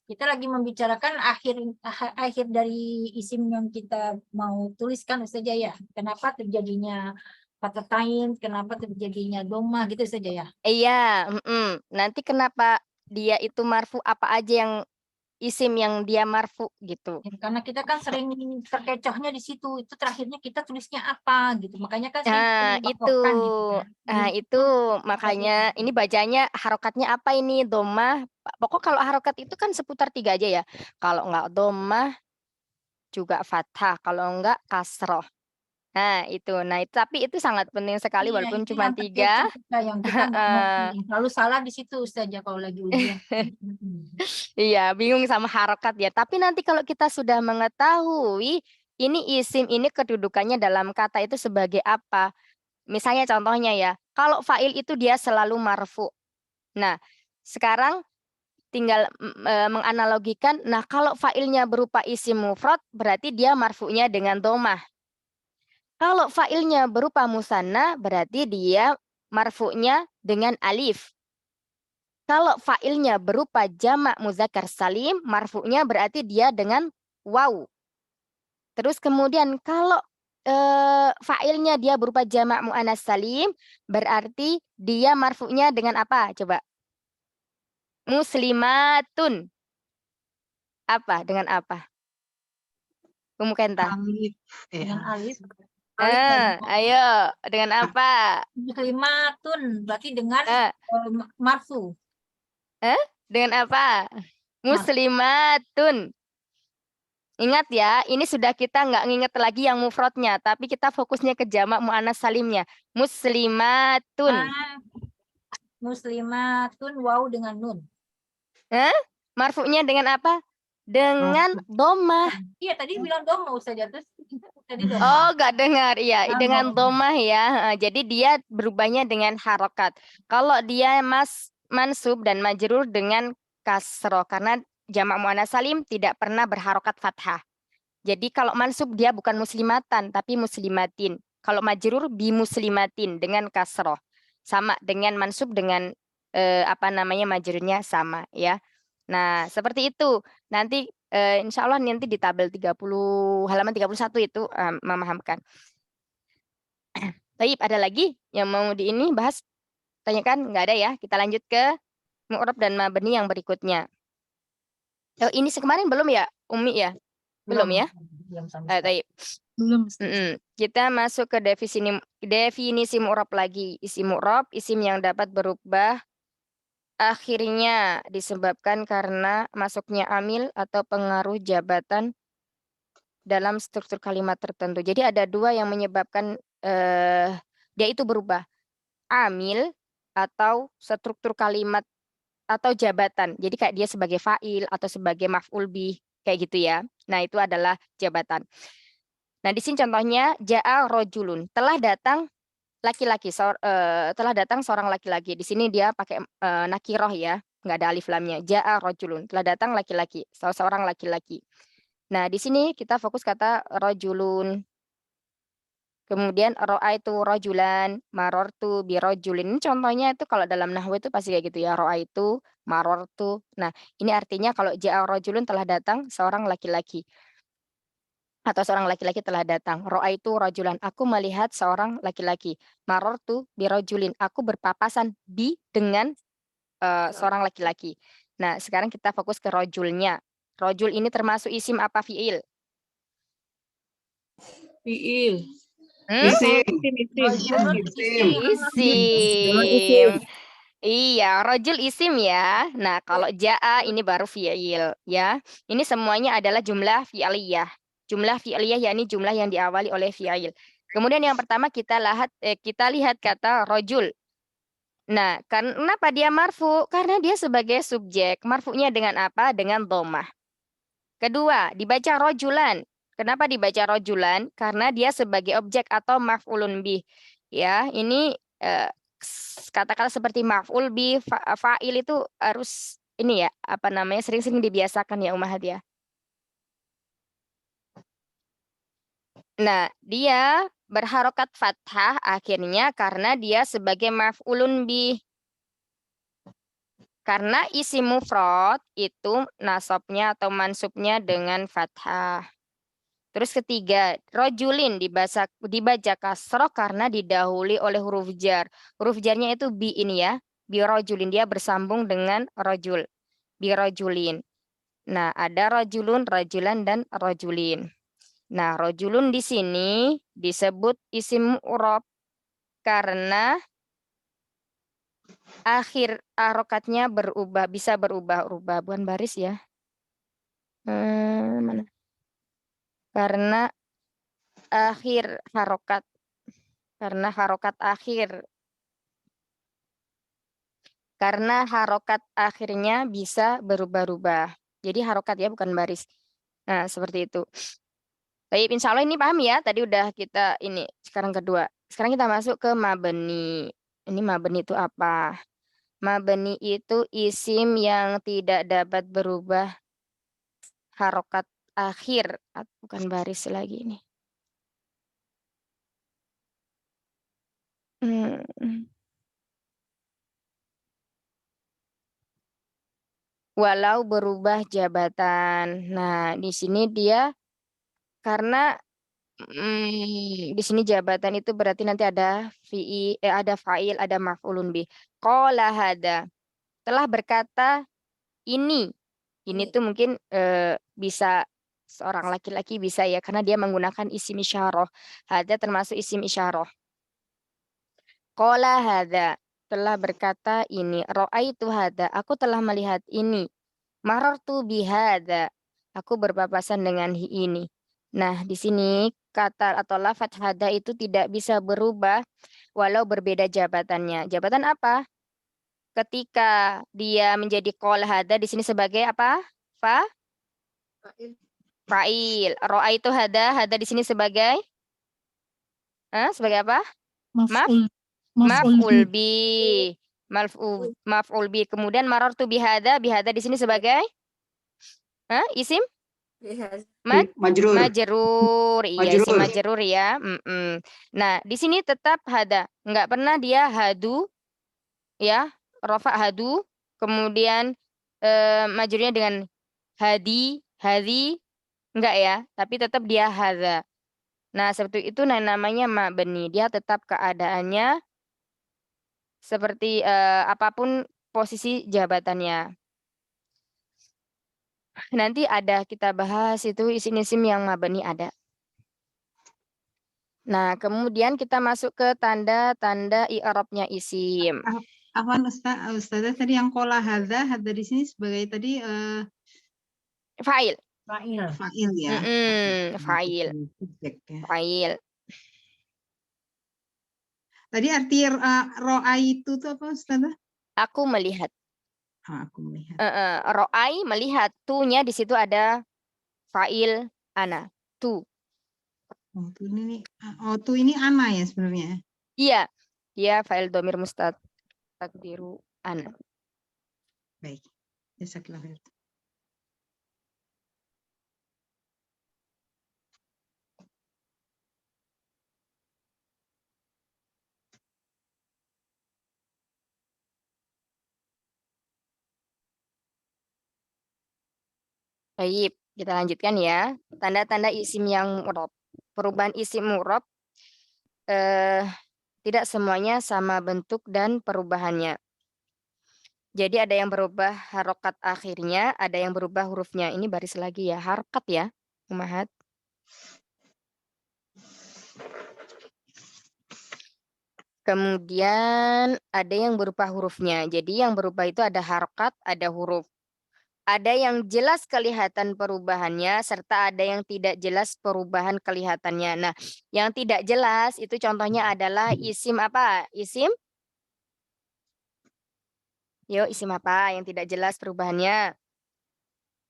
Kita lagi membicarakan akhir dari isim yang kita mau tuliskan saja ya. Kenapa terjadinya fatatain, kenapa terjadinya domah gitu saja ya. Iya, nanti kenapa dia itu marfu, apa aja yang isim yang dia marfu gitu. Ya, karena kita kan sering terkecohnya di situ. Itu terakhirnya kita tulisnya apa gitu. Makanya kan sering Nah, itu. dipatokan gitu kan. Nah, itu makanya ini bacanya harokatnya apa ini? Domah. Pokok kalau harokat itu kan seputar 3 aja ya. Kalau enggak domah juga fathah, kalau enggak kasroh. Nah, itu. Nah, itu tapi itu sangat penting sekali Iya, walaupun itu cuma yang 3. terkecoh kita yang kita nggak ngerti. Lalu salah di situ saja kalau lagi ujian. Iya, bingung sama harokat ya. Tapi nanti kalau kita sudah mengetahui ini isim, ini kedudukannya dalam kata itu sebagai apa. Misalnya contohnya ya, kalau fa'il itu dia selalu marfu. Nah, sekarang tinggal menganalogikan, nah kalau fa'ilnya berupa isim mufrad, berarti dia marfu'nya dengan domah. Kalau fa'ilnya berupa musanna, berarti dia marfu'nya dengan alif. Kalau fa'ilnya berupa jamak muzakkar salim, marfu'nya berarti dia dengan waw. Terus kemudian kalau fa'ilnya dia berupa jamak muannas salim, berarti dia marfu'nya dengan apa? Coba. Muslimatun. Apa? Dengan apa? Umukenta. Alif. Dengan alif. Alif Ayo. Dengan apa? muslimatun berarti dengan Eh, marfu. dengan apa? Muslimatun. Ingat ya, ini sudah kita nggak nginget lagi yang mufradnya, tapi kita fokusnya ke jamak muannas salimnya. Muslimatun. Muslimatun waw dengan nun. Marfu'nya dengan apa? Dengan domah. Iya tadi bilang domah Ustazah, terus tadi Oh, domah. nggak dengar. Iya, Ah, dengan nggak. domah ya. Jadi dia berubahnya dengan harokat. Kalau dia mansub dan majrur dengan kasroh, karena jamak muannas salim tidak pernah berharokat fathah. Jadi kalau mansub dia bukan muslimatan tapi muslimatin. Kalau majrur bi muslimatin dengan kasroh. Sama dengan mansub dengan apa namanya majrurnya sama ya. Nah, seperti itu. Nanti insya Allah nanti di tabel 30 halaman 31 itu memahamkan. Baik, ada lagi yang mau di ini bahas? Tanyakan? Nggak ada ya. Kita lanjut ke mu'rab dan mabni yang berikutnya. Oh, ini kemarin belum ya, Umi ya? Belum ya? Belum sama sekali. Baik. Kita masuk ke definisi mu'rab lagi. Isim mu'rab, isim yang dapat berubah akhirnya disebabkan karena masuknya amil atau pengaruh jabatan dalam struktur kalimat tertentu. Jadi ada 2 yang menyebabkan dia itu berubah. Amil atau struktur kalimat atau jabatan. Jadi kayak dia sebagai fa'il atau sebagai maf'ul bih kayak gitu ya. Nah, itu adalah jabatan. Nah, di sini contohnya ja'a rojulun, telah datang laki-laki, telah datang seorang laki-laki. Di sini dia pakai nakiroh ya, nggak ada alif lamnya. Ja'a rojulun, telah datang laki-laki, seorang laki-laki. Nah, di sini kita fokus kata rojulun. Kemudian ro'aitu rojulan, marortu birojulin. Ini contohnya itu kalau dalam nahwu itu pasti kayak gitu ya. Ro'aitu, marortu. Nah, ini artinya kalau ja'a rojulun telah datang seorang laki-laki. Atau seorang laki-laki telah datang. Ro'aitu rojulan. Aku melihat seorang laki-laki. Marortu birojulin. Aku berpapasan dengan seorang laki-laki. Nah, sekarang kita fokus ke rojulnya. Rojul ini termasuk isim apa fi'il? Fiil. Isim. Isim. Iya, rojul isim ya. Nah, kalau ja'a ini baru fi'il ya. Ini semuanya adalah jumlah fi'liyah. Jumlah fi'liyah yakni jumlah yang diawali oleh fi'il. Kemudian yang pertama kita lihat kata rojul. Nah, kenapa dia marfu? Karena dia sebagai subjek. Marfunya dengan apa? Dengan domah. Kedua, dibaca rojulan. Kenapa dibaca rojulan? Karena dia sebagai objek atau maf'ulun bih. Ya, ini kata-kata seperti maf'ul bih, fa'il itu harus ini ya, apa namanya, sering-sering dibiasakan ya Ummahat ya. Nah, dia berharokat fathah akhirnya karena dia sebagai maf'ulun bih. Karena isim mufrad itu nasabnya atau mansubnya dengan fathah. Terus ketiga, rojulin dibaca kasroh karena didahului oleh huruf jar. Huruf jarnya itu bi ini ya. Bi rojulin, dia bersambung dengan rojul. Bi rojulin. Nah, ada rojulun, rojulan, dan rojulin. Nah, rojulun di sini disebut isim mu'rab karena akhir harokatnya berubah, bisa berubah-ubah. Bukan baris ya. Mana? Karena akhir harokat. Karena harokat akhir. Karena harokat akhirnya bisa berubah-ubah. Jadi harokat ya, bukan baris. Nah, seperti itu. Tapi insya Allah ini paham ya. Tadi udah kita ini. Sekarang kedua. Sekarang kita masuk ke mabeni. Ini mabeni itu apa? Mabeni itu isim yang tidak dapat berubah harokat akhir. Bukan baris lagi ini. Walau berubah jabatan. Nah, di sini dia karena di sini jabatan itu berarti nanti ada ada fa'il, ada maf'ulun bih. Qala hada. Telah berkata ini. Ini tuh mungkin bisa seorang laki-laki bisa ya karena dia menggunakan isim isyarah. Hada termasuk isim isyarah. Qala hada. Telah berkata ini. Ra'aitu hada. Aku telah melihat ini. Marartu bihada. Aku berpapasan dengan ini. Nah, di sini kata atau lafaz hada itu tidak bisa berubah walau berbeda jabatannya. Jabatan apa? Ketika dia menjadi qol hada di sini sebagai apa? Fa'il. Ro'a itu hada di sini sebagai sebagai apa? Maf'ul bi. Maf'ul bi. Kemudian marartu bihada di sini sebagai isim Majrur. Majrur. Iya, isim majrur ya. Nah, di sini tetap hada. Enggak pernah dia hadu ya, rafa hadu, kemudian majrurnya dengan hadi, enggak ya, tapi tetap dia hadza. Nah, seperti itu namanya mabni. Dia tetap keadaannya seperti apapun posisi jabatannya. Nanti ada kita bahas itu isim-isim yang mabni ada. Nah, kemudian kita masuk ke tanda-tanda i'rabnya isim. Afwan Ustazah tadi yang qala hadza di sini sebagai tadi Fa'il. fa'il ya. Fa'il. Fa'il. Tadi arti ro'aitu itu apa Ustazah? Aku melihat. Aku melihat. Ro'ai melihat. Tu-nya di situ ada fa'il ana. Tu. Tu ini ana ya sebenarnya. Iya. Dia fa'il dhamir mustakdiru ana. Baik. Jazakallahu khair. Baik, kita lanjutkan ya. Tanda-tanda isim yang mu'rab. Perubahan isim mu'rab tidak semuanya sama bentuk dan perubahannya. Jadi ada yang berubah harokat akhirnya, ada yang berubah hurufnya. Ini baris lagi ya, harokat ya, Umahat. Kemudian ada yang berubah hurufnya. Jadi yang berubah itu ada harokat, ada huruf. Ada yang jelas kelihatan perubahannya, serta ada yang tidak jelas perubahan kelihatannya. Nah, yang tidak jelas itu contohnya adalah isim apa? Isim? Yuk, isim apa yang tidak jelas perubahannya?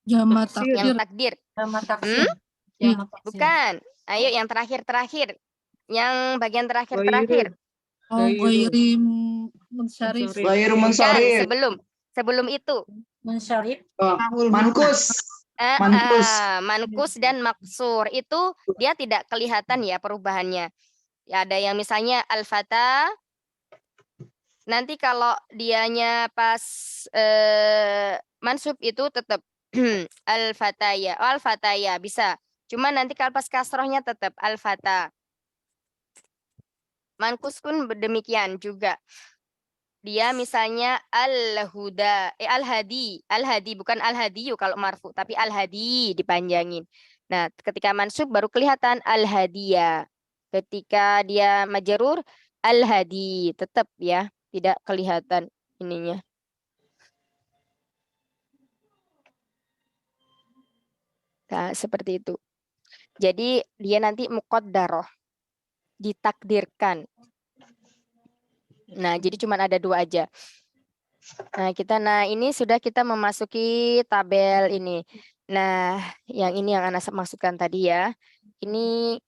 Jamak Yang takdir. takdir. Bukan. Ayo yang terakhir. Yang bagian terakhir. Ghairim munsharif. Ghairu Bukan, munsharif. sebelum itu. Munsharif. Mankus. Mankus dan maksur itu dia tidak kelihatan ya perubahannya. Ya, ada yang misalnya al-fata Nanti kalau dianya pas mansub itu tetap al-fataya. Oh, al-fataya bisa. Cuma nanti kalau pas kasrohnya tetap al-fata. Mankus pun demikian juga. Dia misalnya al-huda, al-hadi bukan al-hadiyu kalau marfu, tapi al-hadi dipanjangin. Nah, ketika mansub baru kelihatan al-hadiya. Ketika dia majrur al-hadi, tetap ya, tidak kelihatan ininya. Nah, seperti itu. Jadi dia nanti muqaddarah, ditakdirkan. Nah, jadi cuma ada 2 aja. Nah, ini sudah kita memasuki tabel ini. Nah, yang ini yang Ana maksudkan tadi ya. Ini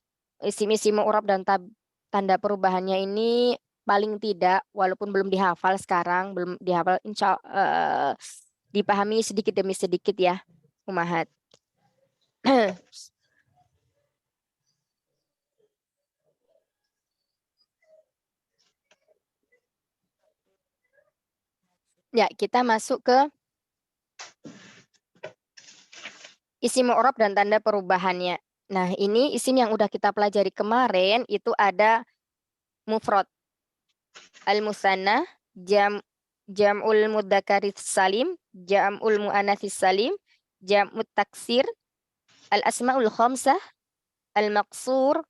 isim-isim mu'rab dan tanda perubahannya ini paling tidak, walaupun belum dihafal sekarang, belum dihafal, dipahami sedikit demi sedikit ya, Umahat. Ya, kita masuk ke isim mu'rab dan tanda perubahannya. Nah, ini isim yang udah kita pelajari kemarin itu ada mufrad, al-musanna, jam'ul mudzakkari salim, jam'ul muannatsis salim, jam'ut taksir, al-asmaul khamsah, al-maqsur,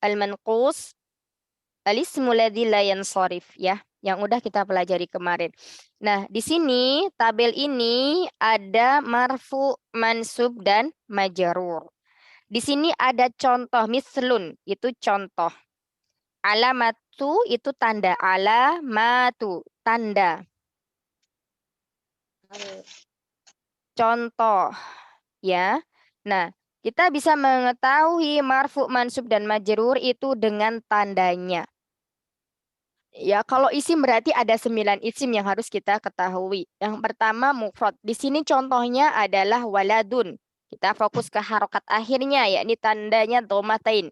al-manqus, al-ismul ladzi la yansharif ya, yang udah kita pelajari kemarin. Nah, di sini tabel ini ada marfu, mansub dan majrur. Di sini ada contoh mislun, itu contoh. Alamatu itu tanda, alamatu tanda. Contoh ya. Nah, kita bisa mengetahui marfu, mansub dan majrur itu dengan tandanya. Ya, kalau isim berarti ada 9 isim yang harus kita ketahui. Yang pertama mufrad. Di sini contohnya adalah waladun. Kita fokus ke harokat akhirnya, yakni tandanya dhammatain.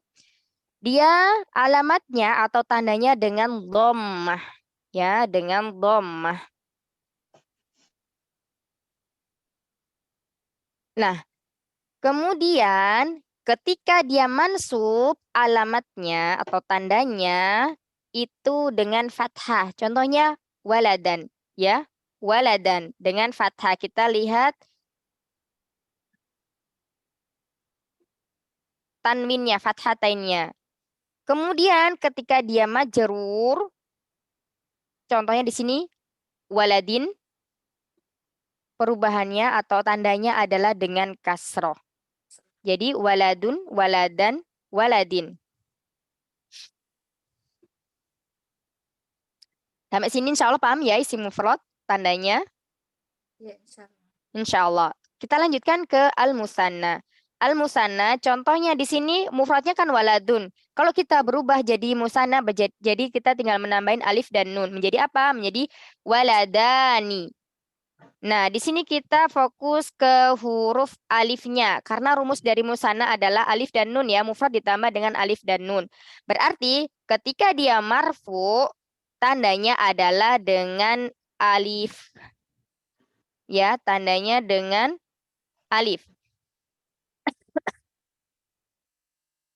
Dia alamatnya atau tandanya dengan dhammah. Ya, dengan dhammah. Nah, kemudian ketika dia mansub, alamatnya atau tandanya itu dengan fathah. Contohnya waladan, ya. Waladan dengan fathah. Kita lihat tanwinnya, fathatainnya. Kemudian ketika dia majrur, contohnya di sini waladin, perubahannya atau tandanya adalah dengan kasroh. Jadi waladun, waladan, waladin. Sampai sini insya Allah paham ya isim mufrad tandanya? Ya, Insya Allah. Kita lanjutkan ke al-musanna. Al-musanna contohnya di sini mufradnya kan waladun. Kalau kita berubah jadi musanna, jadi kita tinggal menambahin alif dan nun. Menjadi apa? Menjadi waladani. Nah, di sini kita fokus ke huruf alifnya. Karena rumus dari musanna adalah alif dan nun ya. Mufrad ditambah dengan alif dan nun. Berarti ketika dia marfu, tandanya adalah dengan alif. Ya, tandanya dengan alif.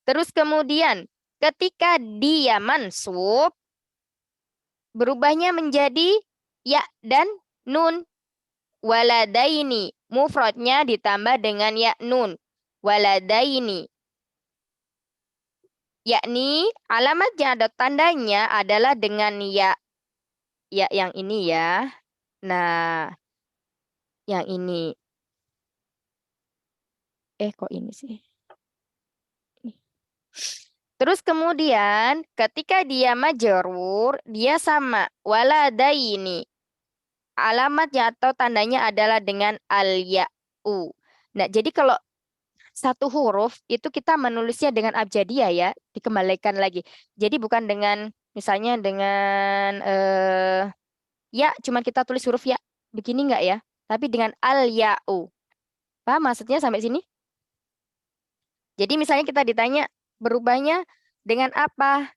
Terus kemudian ketika dia mansub, berubahnya menjadi ya dan nun. Waladaini, mufradnya ditambah dengan ya nun. Waladaini. Yakni alamatnya atau tandanya adalah dengan ya. Ya yang ini ya. Nah, yang ini. Kok ini sih? Terus kemudian ketika dia majrur, dia sama waladaini. Alamatnya atau tandanya adalah dengan al-ya'u. Nah, jadi kalau satu huruf itu kita menulisnya dengan abjadiyah ya, dikembalikan lagi. Jadi bukan dengan misalnya dengan ya, cuma kita tulis huruf ya. Begini enggak ya? Tapi dengan al-ya'u. Paham maksudnya sampai sini? Jadi misalnya kita ditanya berubahnya dengan apa?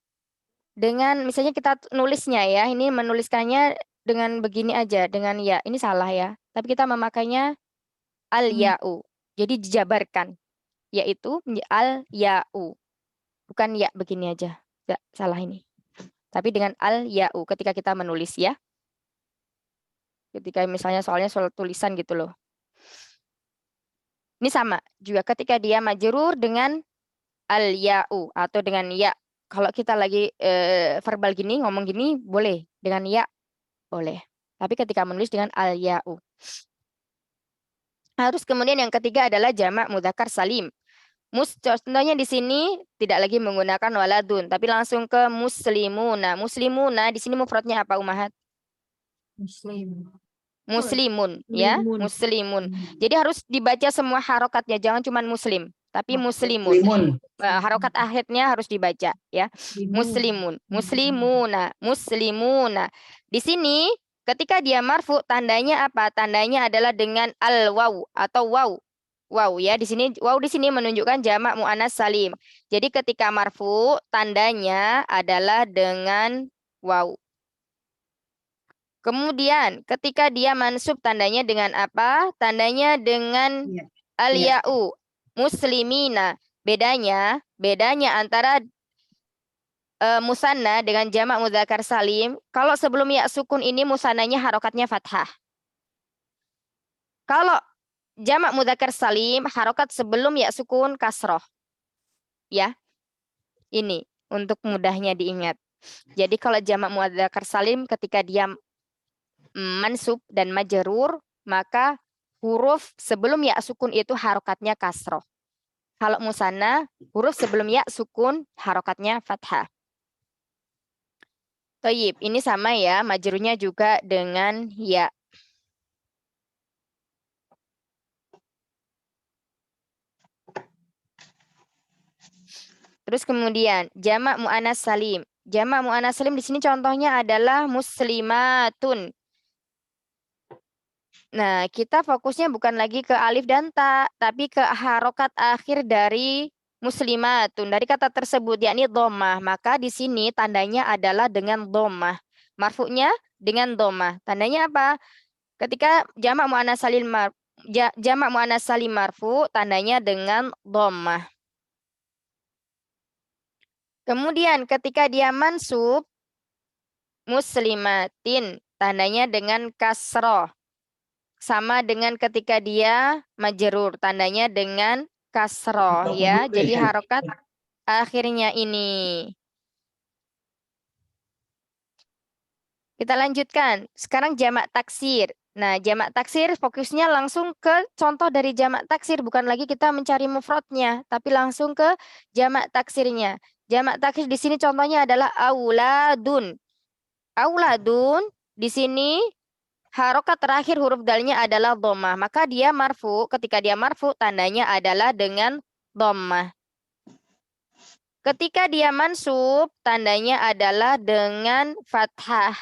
dengan misalnya kita nulisnya ya, ini menuliskannya dengan begini aja, dengan ya. Ini salah ya. Tapi kita memakainya al-ya'u. Jadi dijabarkan. Yaitu al-ya'u. Bukan ya begini aja. Nggak, salah ini. Tapi dengan al-ya'u ketika kita menulis ya. Ketika misalnya soal tulisan gitu loh. Ini sama juga ketika dia majrur dengan al-ya'u atau dengan ya. Kalau kita lagi verbal gini, ngomong gini, boleh. Dengan ya, boleh. Tapi ketika menulis dengan al-ya'u. Harus kemudian yang ketiga adalah jamak mudzakkar salim. Contohnya di sini tidak lagi menggunakan waladun, tapi langsung ke muslimuna. Muslimuna di sini mufradnya apa, Umahat? Muslim. Muslimun, ya, muslimun. Jadi harus dibaca semua harokatnya, jangan cuma muslim, tapi muslimun. Limun. Harokat akhirnya harus dibaca, ya. Muslimun, muslimuna, muslimuna. Di sini ketika dia marfu tandanya apa? Tandanya adalah dengan al-waw atau waw. Waw ya, di sini waw di sini menunjukkan jamak muannas salim. Jadi ketika marfu tandanya adalah dengan waw. Kemudian ketika dia mansub tandanya dengan apa? Tandanya dengan al-ya'u, muslimina. Bedanya antara musanna dengan jamak mudzakkar salim, kalau sebelum ya sukun ini musannanya harokatnya fathah. Kalau jamak mudzakkar salim harokat sebelum ya sukun kasroh. Ya. Ini untuk mudahnya diingat. Jadi kalau jamak mudzakkar salim ketika dia mansub dan majrur, maka huruf sebelum ya sukun itu harokatnya kasroh. Kalau musanna, huruf sebelum ya sukun harokatnya fathah. Toyib, ini sama ya, majrurnya juga dengan ya. Terus kemudian jamak muannas salim. Jamak muannas salim di sini contohnya adalah muslimatun. Nah, kita fokusnya bukan lagi ke alif dan ta, tapi ke harokat akhir dari muslimatun. Dari kata tersebut, yakni dhammah. Maka di sini tandanya adalah dengan dhammah. Marfu'nya dengan dhammah. Tandanya apa? Ketika jamak muannas salim marfu, tandanya dengan dhammah. Kemudian ketika dia mansub, muslimatin, tandanya dengan kasroh. Sama dengan ketika dia majrur, tandanya dengan kasroh ya. Jadi harokat akhirnya ini. Kita lanjutkan. Sekarang jamak taksir. Nah, jamak taksir fokusnya langsung ke contoh dari jamak taksir. Bukan lagi kita mencari mufradnya, tapi langsung ke jamak taksirnya. Jamak taksir di sini contohnya adalah auladun. Auladun di sini harokat terakhir huruf dalnya adalah dhammah. Maka dia marfu. Ketika dia marfu, tandanya adalah dengan dhammah. Ketika dia mansub, tandanya adalah dengan fathah.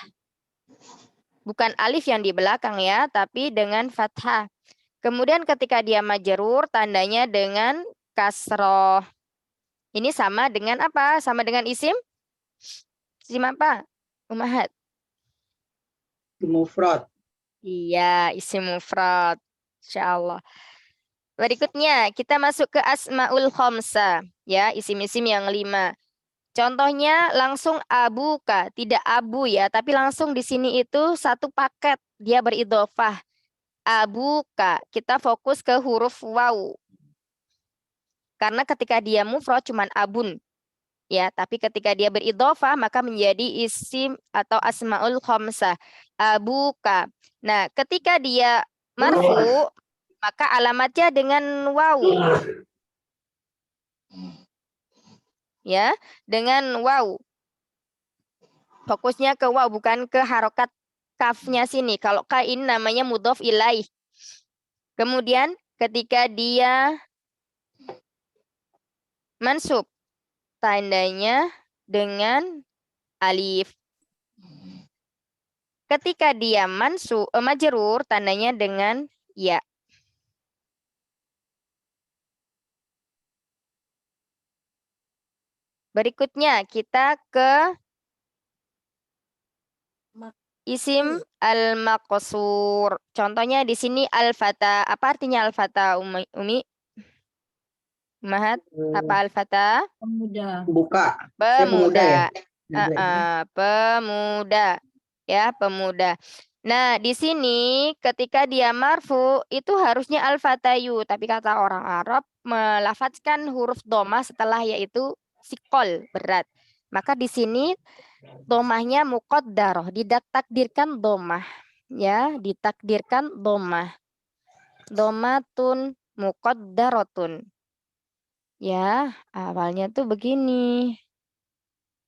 Bukan alif yang di belakang ya, tapi dengan fathah. Kemudian ketika dia majrur, tandanya dengan kasroh. Ini sama dengan apa? Sama dengan isim? Isim apa? Umahat. Mufrad. Iya, isim mufrad. Insyaallah. Berikutnya, kita masuk ke asmaul khamsah. Ya, isim-isim yang 5. Contohnya langsung abuka. Tidak abu ya, tapi langsung di sini itu satu paket. Dia beridhofah. Abuka. Kita fokus ke huruf waw. Karena ketika dia mufrad cuman abun. Ya, tapi ketika dia beridhofah maka menjadi isim atau asmaul khamsah. Abuka. Nah, ketika dia marfu maka alamatnya dengan waw. Ya, dengan waw. Fokusnya ke waw bukan ke harokat kafnya sini. Kalau ka ini namanya mudhof ilaih. Kemudian ketika dia mansub tandanya dengan alif. Ketika dia majrur tandanya dengan ya. Berikutnya kita ke Isim al-maqsur. Contohnya di sini al-fata. Apa artinya al-fata, Umi? Mahat, apa al-fata? Pemuda. Buka. Saya pemuda ya. Pemuda. Ya, pemuda. Nah, di sini ketika dia marfu itu harusnya al-fatayu, tapi kata orang Arab melafadzkan huruf dhamma setelah yaitu sikol, berat. Maka di sini dhammahnya muqaddarah, ditakdirkan dhammah. Ya, ditakdirkan dhammah. Dhammatun muqaddaratun. Ya, awalnya tuh begini.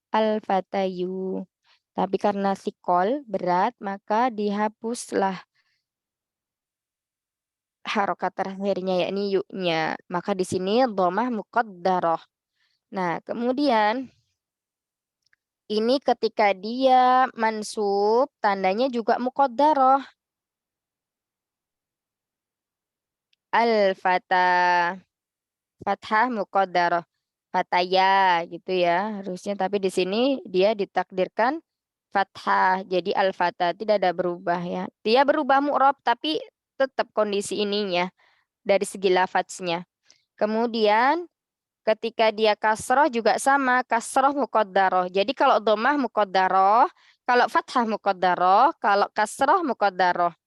Al-fatayu. Tapi karena sikol berat, maka dihapuslah harokat terakhirnya yakni yuknya. Maka di sini dhammah muqaddarah. Nah, kemudian ini ketika dia mansub, tandanya juga muqaddarah. Al-fata. Fathah muqaddarah. Fataya gitu ya harusnya. Tapi di sini dia ditakdirkan fathah. Jadi al-fata tidak ada berubah ya. Dia berubah mu'rab tapi tetap kondisi ininya dari segi lafadznya. Kemudian ketika dia kasroh juga sama, kasroh muqaddaroh. Jadi kalau dhammah muqaddaroh, kalau fathah muqaddaroh, kalau kasroh muqaddaroh.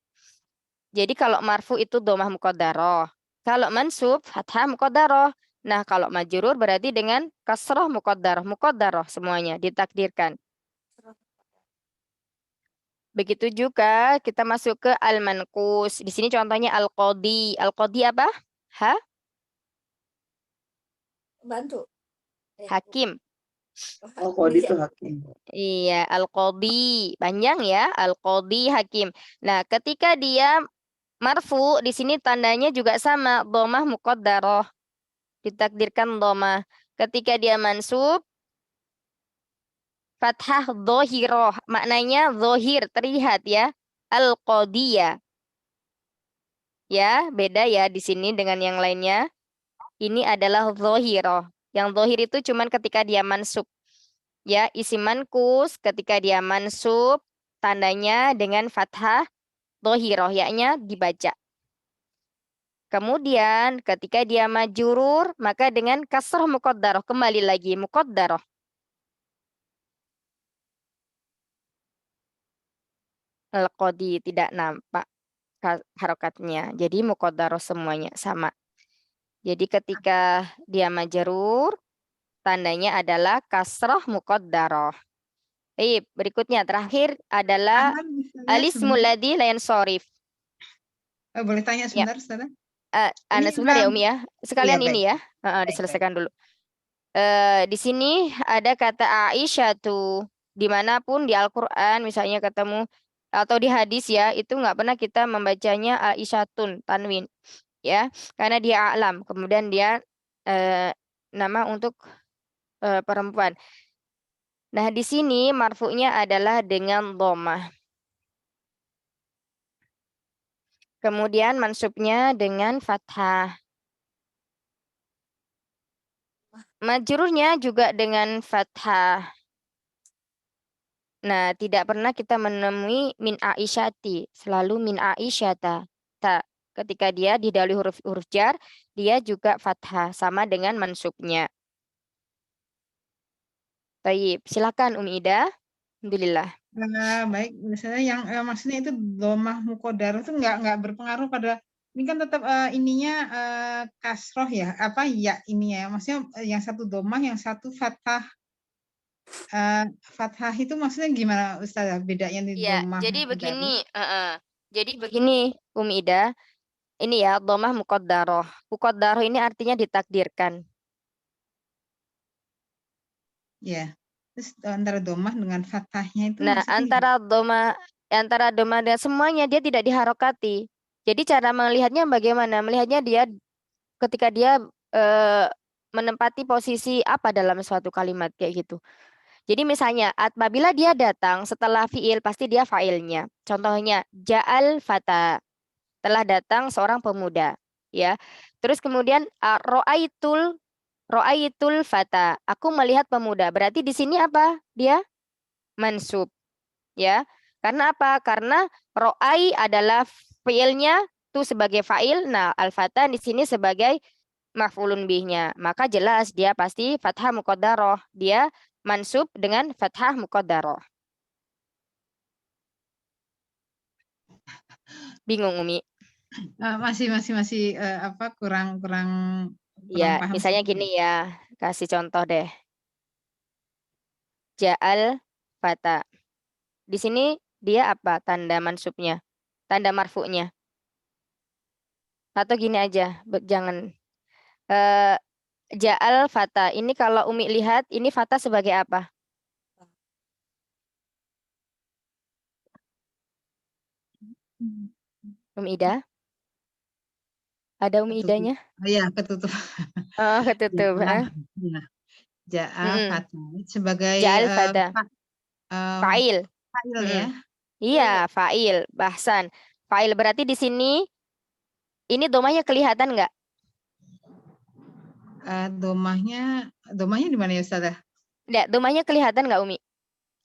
Jadi kalau marfu itu dhammah muqaddaroh. Kalau mansub fathah muqaddaroh. Nah, kalau majrur berarti dengan kasroh muqaddaroh semuanya ditakdirkan. Begitu juga kita masuk ke al-manqus. Di sini contohnya al-qadi. Al-qadi apa? Bantu. Hakim. Oh, kodi itu hakim. Iya, al-qadi. Panjang ya, al-qadi hakim. Nah, ketika dia marfu, di sini tandanya juga sama, dhammah muqaddaroh. Ditakdirkan dhammah. Ketika dia mansub, fathah dhohiroh. Maknanya dhohir, terlihat ya. Al-qadiyah. Ya, beda ya di sini dengan yang lainnya. Ini adalah dhohiroh. Yang dhohir itu cuman ketika dia mansub. Ya, isim mankus ketika dia mansub, tandanya dengan fathah dhohiroh, yaknya dibaca. Kemudian ketika dia majurur, maka dengan kasroh muqaddaroh. Kembali lagi, muqaddaroh. Al-qadi tidak nampak harokatnya. Jadi muqaddaroh semuanya sama. Jadi ketika dia majrur, tandanya adalah kasroh muqaddaroh. Baik, berikutnya terakhir adalah Ahmad, bisa alismul sebentar. ladzi la yansharif. Boleh tanya Ya. sebentar, Ustazah? Anda Ini sebentar ya Umi ya. Sekalian Iya, ini baik. ya. Baik, Diselesaikan dulu. Di sini ada kata Aisyah tuh. Dimanapun di Al-Quran misalnya ketemu atau di hadis ya, itu nggak pernah kita membacanya Aisyatun, tanwin. Ya, karena dia a'lam. Kemudian dia nama untuk perempuan. Nah, di sini marfu'nya adalah dengan dhammah. Kemudian mansubnya dengan fathah. Majrurnya juga dengan fathah. Nah, tidak pernah kita menemui min aisyati, selalu min aisyata. Ketika dia didahului huruf jar, dia juga fathah sama dengan mansubnya. Baik, silakan Umi Ida. Alhamdulillah. Baik, misalnya yang maksudnya itu dhammah muqaddarah itu nggak berpengaruh pada ini kan tetap ininya kasroh ya, apa ya ini ya, maksudnya yang satu dhammah, yang satu fathah. Fathah itu maksudnya gimana Ustazah bedanya di Ya, dhammah jadi muqaddarah? begini Umi Ida. Ini ya dhammah muqaddarah. Muqaddarah ini artinya ditakdirkan. Ya. Terus antara dhammah dengan fathahnya itu Nah, maksudnya antara dhammah dan semuanya dia tidak diharokati. Jadi cara melihatnya bagaimana? Melihatnya dia ketika dia menempati posisi apa dalam suatu kalimat kayak gitu. Jadi misalnya apabila dia datang setelah fiil pasti dia fa'ilnya. Contohnya ja'al fata. Telah datang seorang pemuda, ya. Terus kemudian ro'aitul fata. Aku melihat pemuda. Berarti di sini apa? Dia mansub, ya. Karena apa? Karena ro'ai adalah fiilnya tuh sebagai fa'il. Nah, al-fata di sini sebagai maf'ulun bihnya. Maka jelas dia pasti fathah muqaddarah. Dia mansub dengan fathah muqaddarah. Bingung Umi? Masih apa kurang Ya, paham misalnya sedikit. gini ya. Kasih contoh deh. Ja'al fata. Di sini dia apa tanda mansubnya? Tanda marfu'nya. Atau gini aja, jangan. Ja'al fata. Ini kalau Umi lihat, ini fata sebagai apa? Umi Ida? Ada Umi Ketutup. Idanya? Oh ya, ketutup. Oh, ketutup. Ya, ya. Ja'a Mm-mm. fata sebagai Ja'al fata. Fa'il. fa'il Mm-mm. ya. Iya, fa'il. Bahsan. Fa'il berarti di sini, ini domanya kelihatan nggak? Domahnya di mana ya Ustazah? Nggak, domanya kelihatan nggak Umi?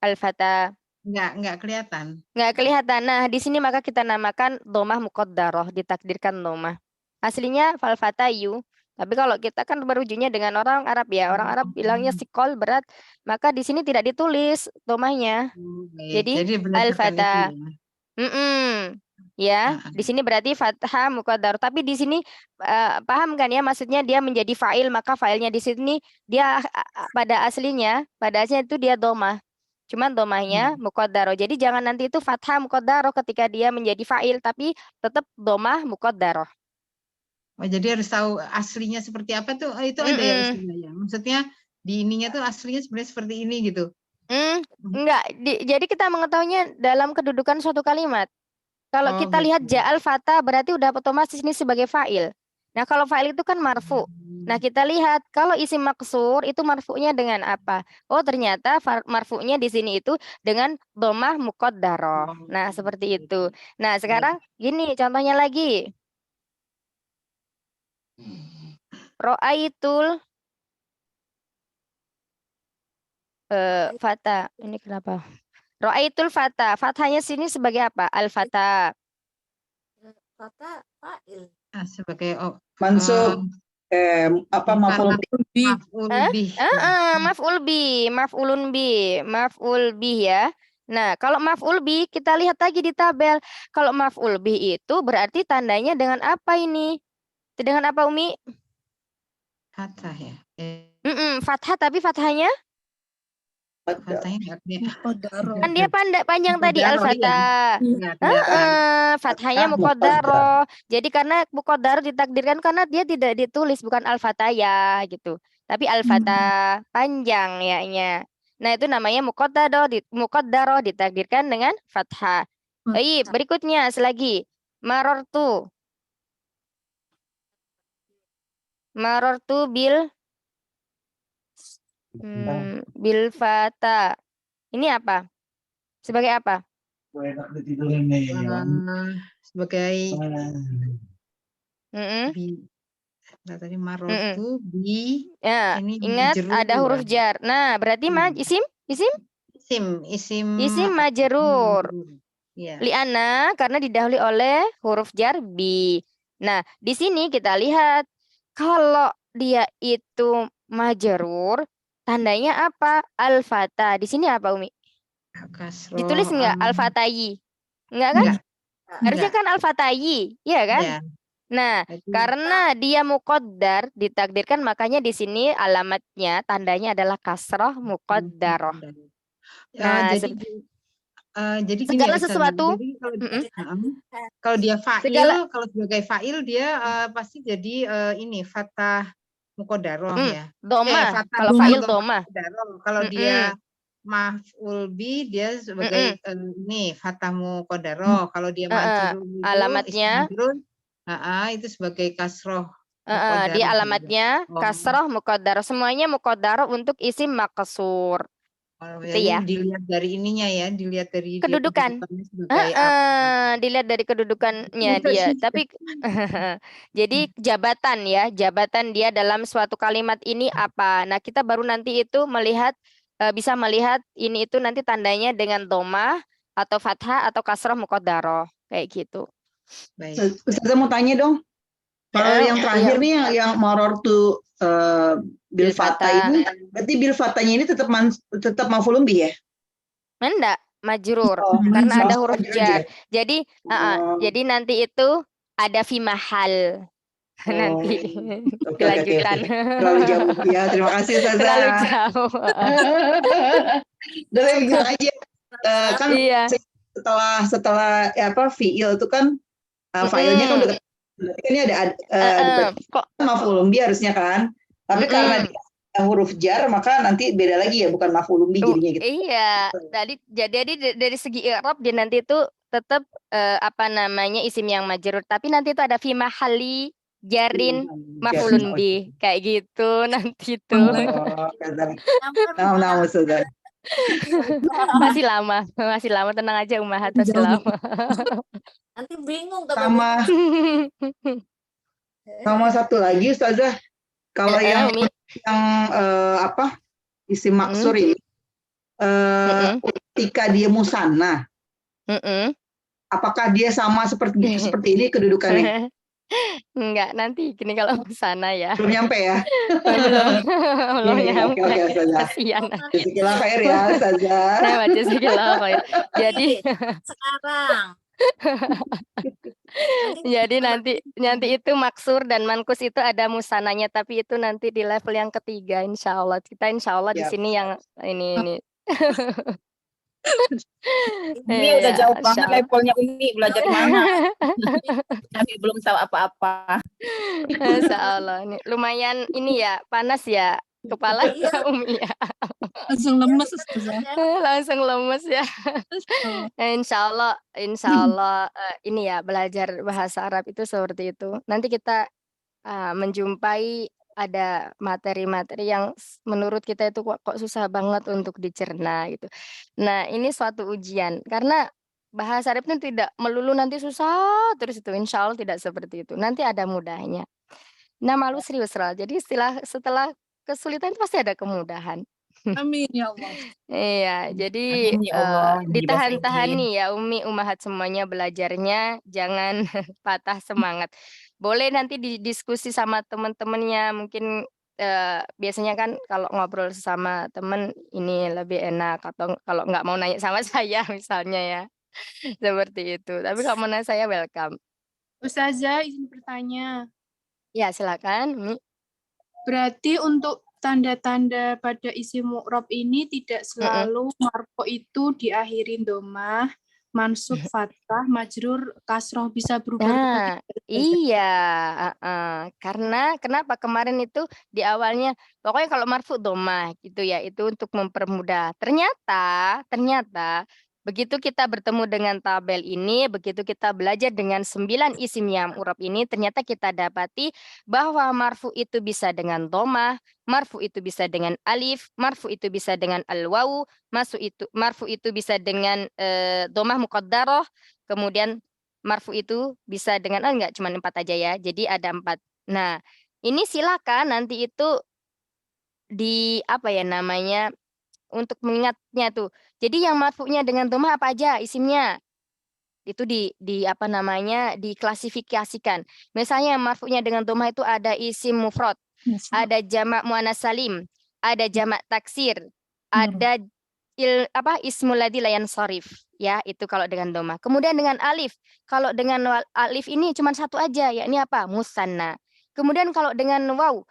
Al-fata. Nggak kelihatan. Nggak kelihatan. Nah, di sini maka kita namakan domah muqaddarah, ditakdirkan domah. Aslinya fal fatayu. Tapi kalau kita kan berujungnya dengan orang Arab ya. Orang Arab bilangnya sikol berat. Maka di sini tidak ditulis domahnya. Baik. Jadi Jadi berdasarkan itu al-fata. ya. Ya, di sini berarti fathah muqaddar. Tapi di sini paham kan ya? Maksudnya dia menjadi fa'il, maka fa'ilnya di sini dia pada aslinya itu dia domah. Cuman domahnya muqaddaro. Jadi jangan nanti itu fathah muqaddaro ketika dia menjadi fa'il, tapi tetap domah muqaddaro. Oh, jadi harus tahu aslinya seperti apa tuh. Oh, itu ada ya Ustazah ya. Maksudnya di ininya tuh aslinya sebenarnya seperti ini gitu. Enggak, jadi kita mengetahuinya dalam kedudukan suatu kalimat. Kalau Oh, kita lihat gitu. ja'al fata berarti udah otomatis ini sebagai fa'il. Nah, kalau fa'il itu kan marfu. Nah, kita lihat kalau isim maksur itu marfu'nya dengan apa? Oh, ternyata marfu'nya di sini itu dengan domah muqaddarah. Nah, seperti itu. Nah, sekarang gini contohnya lagi. Ro'aitul fata. Ini kenapa? Ro'aitul fata. Fathanya sini sebagai apa? Al-fata. Fata fa'il. Sebagai Mansub maf'ul bih. Maf'ulun bih ya. Nah, kalau maf'ul bih kita lihat lagi di tabel. Kalau maf'ul bih itu berarti tandanya dengan apa ini? Dengan apa Umi? Fathah ya. Fathah tapi fathahnya? Fathahnya Kan dia panjang tadi al-fatah. Fathahnya muqaddarah. Jadi karena muqaddarah ditakdirkan karena dia tidak ditulis bukan al-fataya gitu. Tapi al-fatah panjang ya-nya. Nah, itu namanya muqaddarah ditakdirkan dengan fathah. Baik, berikutnya selagi marortu bil fata. Ini apa? Sebagai apa? Sebagai tadi marotu bi. Ya, ini ingat majrur ada huruf jar. Nah, berarti isim majrur. Ya. Li'ana karena didahului oleh huruf jar bi. Nah, di sini kita lihat kalau dia itu majrur, tandanya apa? Al-fata. Di sini apa Umi? Kasroh, Ditulis enggak al-fatayi? Enggak kan? Harusnya kan al-fatayi, iya kan? Ya. Nah, karena dia muqaddar ditakdirkan makanya di sini alamatnya tandanya adalah kasroh muqaddaroh. Nah, jadi gini segala ya, sesuatu. jadi kalau dia fa'il, kalau sebagai fa'il dia pasti jadi ini fathah muqaddaroh ya. Doma. Kalau fa'il doma. Kalau dia maf'ul bi dia sebagai ini fathah muqaddaroh. Kalau dia majrur itu alamatnya itu sebagai kasroh. Dia alamatnya kasroh muqaddaroh. Semuanya muqaddaroh untuk isim maqsur. Itu ya. Dilihat dari ininya ya, dilihat dari kedudukan. Dilihat dari kedudukannya dia. Tapi jadi jabatan ya, jabatan dia dalam suatu kalimat ini apa. Nah, kita baru nanti itu bisa melihat ini itu nanti tandanya dengan domah atau fathah atau kasroh muqaddarah kayak gitu. Baik. Ustazah mau tanya dong. Kalau yang terakhir nih yang marortu bil fatah ini, berarti bil fatahnya ini tetap maf'ulun bih ya? Enggak, majrur Oh, karena ada langsung huruf majrur jar. ya? Jadi Oh. jadi nanti itu ada fi mahal. Nanti Oke, dilanjutkan. terlalu jauh. Ya, terima kasih Ustazah. Terlalu jauh. Udah saya bilang aja. Kan Iya. setelah fiil itu kan failnya kan udah berarti kan ini ada Kok maf'ulun bih harusnya kan. Tapi karena dia huruf jar maka nanti beda lagi ya, bukan maf'ulun bih jadinya gitu. iya, jadi dari segi i'rab dia nanti itu tetap isim yang majrur, tapi nanti itu ada fi mahali jarin maf'ulun bih kayak gitu nanti itu. Nah, Ustazah. Masih lama, tenang aja Ummahat, masih lama. Nanti bingung Sama satu lagi Ustazah, kalau yang isim maksur ini ketika dia musanna, apakah dia sama seperti ini kedudukannya? Enggak, nanti gini kalau ke sana ya. Belum nyampe ya? Belum nyampe. Oke, Ustazah. Kasihan. Jazakallah khair ya, Ustazah. Nah, jazakallah khair. Jadi sekarang. jadi nanti itu maksur dan mankus itu ada musananya, tapi itu nanti di level yang ketiga insya Allah. Kita insya Allah di sini yang ini. Umi udah jauh banget levelnya Umi, belajar di mana? Kami belum tahu apa-apa. Insya Allah. Ini lumayan ini ya, panas ya kepala Umi ya. Langsung lemes Ustazah. Langsung lemes ya. Insya Allah ini ya, belajar bahasa Arab itu seperti itu. Nanti kita menjumpai ada materi-materi yang menurut kita itu kok susah banget untuk dicerna gitu. Nah, ini suatu ujian karena bahasa Arab itu tidak melulu nanti susah terus itu. Insya Allah tidak seperti itu. Nanti ada mudahnya. Nah, malu serius Ral. Jadi setelah kesulitan itu pasti ada kemudahan. Amin ya Allah. Iya, jadi ditahan-tahan nih ya Umi, Ummahat semuanya belajarnya, jangan patah semangat. Boleh nanti didiskusi sama teman-temannya, mungkin biasanya kan kalau ngobrol sama teman ini lebih enak, atau kalau nggak mau nanya sama saya misalnya ya, seperti itu. Tapi kalau mau nanya saya welcome. Ustazah izin bertanya. Ya silakan Umi. Berarti untuk tanda-tanda pada isim mu'rab ini tidak selalu marfu itu diakhirin domah, mansub fathah, majrur kasroh, bisa berubah. Iya, karena kenapa kemarin itu di awalnya pokoknya kalau marfu domah gitu ya, itu untuk mempermudah. Ternyata begitu kita bertemu dengan tabel ini, begitu kita belajar dengan 9 isim yang mu'rab ini, ternyata kita dapati bahwa marfu itu bisa dengan domah, marfu itu bisa dengan alif, marfu itu bisa dengan al-wawu, marfu itu bisa dengan domah muqaddarah, kemudian marfu itu bisa dengan enggak cuma 4 aja ya. Jadi ada 4. Nah, ini silakan nanti itu di untuk mengingatnya tuh. Jadi yang marfu'nya dengan domah apa aja isimnya? Itu diklasifikasikan. Misalnya marfu'nya dengan domah itu ada isim mufrad, ada jamak muannats salim, ada jamak taksir, ada ismul ladzi la yansharif ya, itu kalau dengan domah. Kemudian dengan alif. Kalau dengan alif ini cuma satu aja, yakni apa? Musanna. Kemudian kalau dengan waw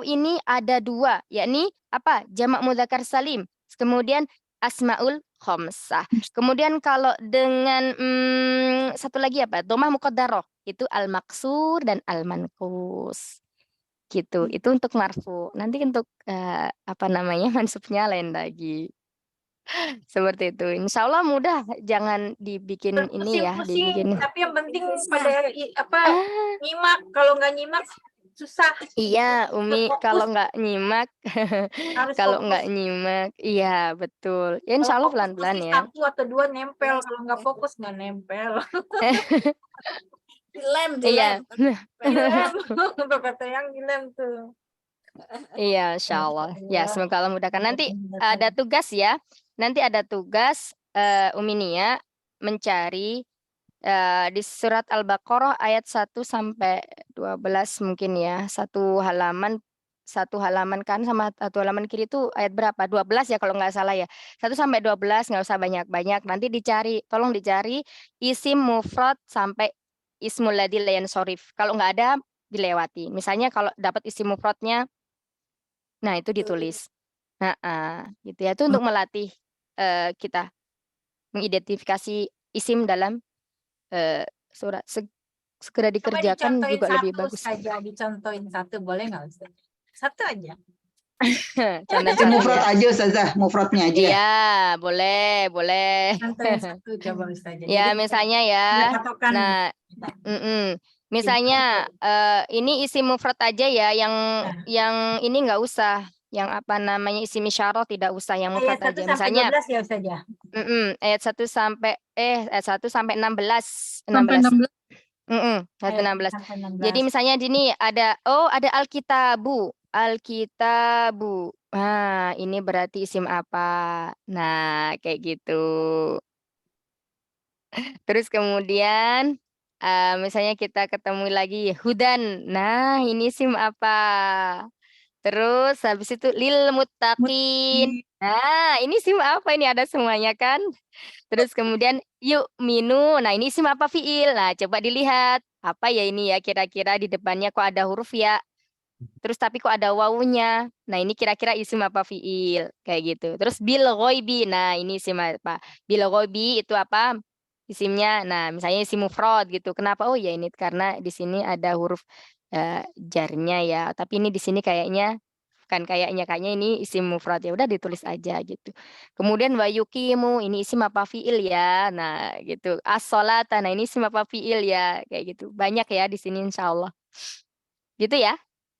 ini ada 2, yakni apa? Jamak mudzakkar salim. Kemudian asmaul khamsah. Kemudian kalau dengan satu lagi apa? Domah muqaddarah, itu al-maksur dan al-manqus. Gitu. Itu untuk marfu. Nanti untuk mansubnya lain lagi. Seperti itu. Insya Allah mudah, jangan dibikin ini ya, dibikin. Tapi yang penting pada nyimak. Kalau nggak nyimak susah. Iya, Umi, kalau nggak nyimak, iya betul. Ya, insya Allah pelan-pelan ya. 1 atau 2 nempel, kalau nggak fokus nggak nempel. Dilem. Iya. Bapak yang dilem tuh. Iya, insya Allah. Ya, semoga Allah mudahkan. Nanti ada tugas ya. Nanti ada tugas Umi Nia mencari di surat Al-Baqarah ayat 1 sampai 12 mungkin ya. Satu halaman kan sama satu halaman kiri itu ayat berapa? 12 ya kalau nggak salah ya. 1 sampai 12 nggak usah banyak-banyak. Nanti dicari, tolong dicari isim mufrad sampai ismul ladzi la yansharif. Kalau nggak ada dilewati. Misalnya kalau dapat isim mufradnya, nah itu ditulis. Gitu ya. Itu untuk melatih kita mengidentifikasi isim dalam surat. Segera Coba dikerjakan dicontohin juga lebih satu bagus. saja, dicontohin satu boleh nggak Ustaz? Satu aja. Isim Contoh-contohnya. mufrad aja Ustazah, mufradnya aja. Iya, boleh. Contohin satu coba Ustaz. Ya, misalnya ya. Patokan. Nah, misalnya ini isim mufrad aja ya, yang ini nggak usah, yang apa namanya isim isyarah tidak usah, yang mufrad Ayat 1 aja. sampai Misalnya 12 ya Ustaz ya. ayat 1 sampai ayat 1 sampai 16. Sampai 16. Ayat Ayat 16. sampai 16. Jadi misalnya di sini ada Alkitabu. Alkitabu. Nah, ini berarti isim apa? Nah, kayak gitu. Terus kemudian misalnya kita ketemu lagi Hudan. Nah, ini isim apa? Terus habis itu lil muttaqin. Nah, ini isim apa? Ini ada semuanya kan? Terus kemudian yuk minu. Nah, ini isim apa fiil? Nah, coba dilihat. Apa ya ini ya kira-kira di depannya kok ada huruf ya? Terus tapi kok ada wawunya. Nah, ini kira-kira isim apa fiil? Kayak gitu. Terus bil ghoibi. Nah, ini isim apa? Bil ghoibi itu apa? Isimnya. Nah, misalnya isim mufrad gitu. Kenapa? Oh ya ini karena di sini ada huruf jarnya ya. Tapi ini di sini kayaknya kayaknya ini isim mufrad ya udah ditulis aja gitu. Kemudian wa yuqimu ini isim apa fiil ya. Nah, gitu. As-sholata. Nah, ini isim apa fiil ya kayak gitu. Banyak ya di sini insyaallah. Gitu ya.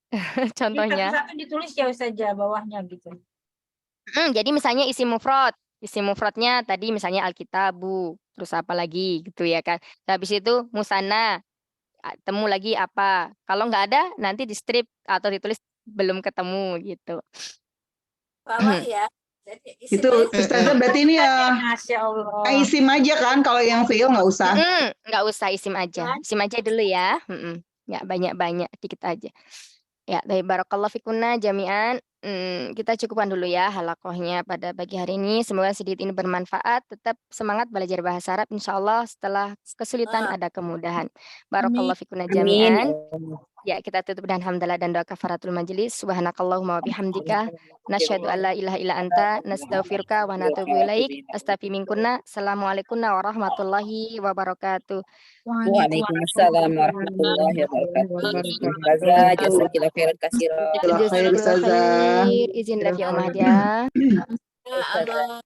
Jadi Contohnya. satu-satu ditulis ya Ustaz ya bawahnya gitu. Jadi misalnya isim mufrad. Isim mufradnya tadi misalnya alkitabu. Terus apa lagi gitu ya kan. Habis itu musanna. Temu lagi apa. Kalau nggak ada nanti di strip atau ditulis belum ketemu gitu. Bawah ya. Jadi Itu isim Ustazah berarti ini ya Masya Allah. isim aja kan, kalau yang fiil nggak usah. Nggak usah isim aja. Isim aja dulu ya. Nggak banyak-banyak, dikit aja. Ya, dari barakallahu fikunna jami'an. Kita cukupkan dulu ya halakohnya pada pagi hari ini. Semoga sedikit ini bermanfaat. Tetap semangat belajar bahasa Arab. Insyaallah setelah kesulitan ada kemudahan. Barakallahu fikunna jami'an. Ya, kita tutup dengan hamdalah dan doa kafaratul majelis. Subhanakallahumma wa bihamdika nasyhadu an la ilaha illa anta nastaghfiruka wa natubu ilaik. Astaghfi minkunna. Assalamualaikum warahmatullahi wabarakatuh. Waalaikumsalam warahmatullahi wabarakatuh. Ustazah, jazakallahu khairan katsiran. Khair Ustazah. Izin live ya Om Hadiah. Ya Allah.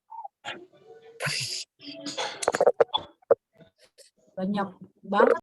Banyak banget.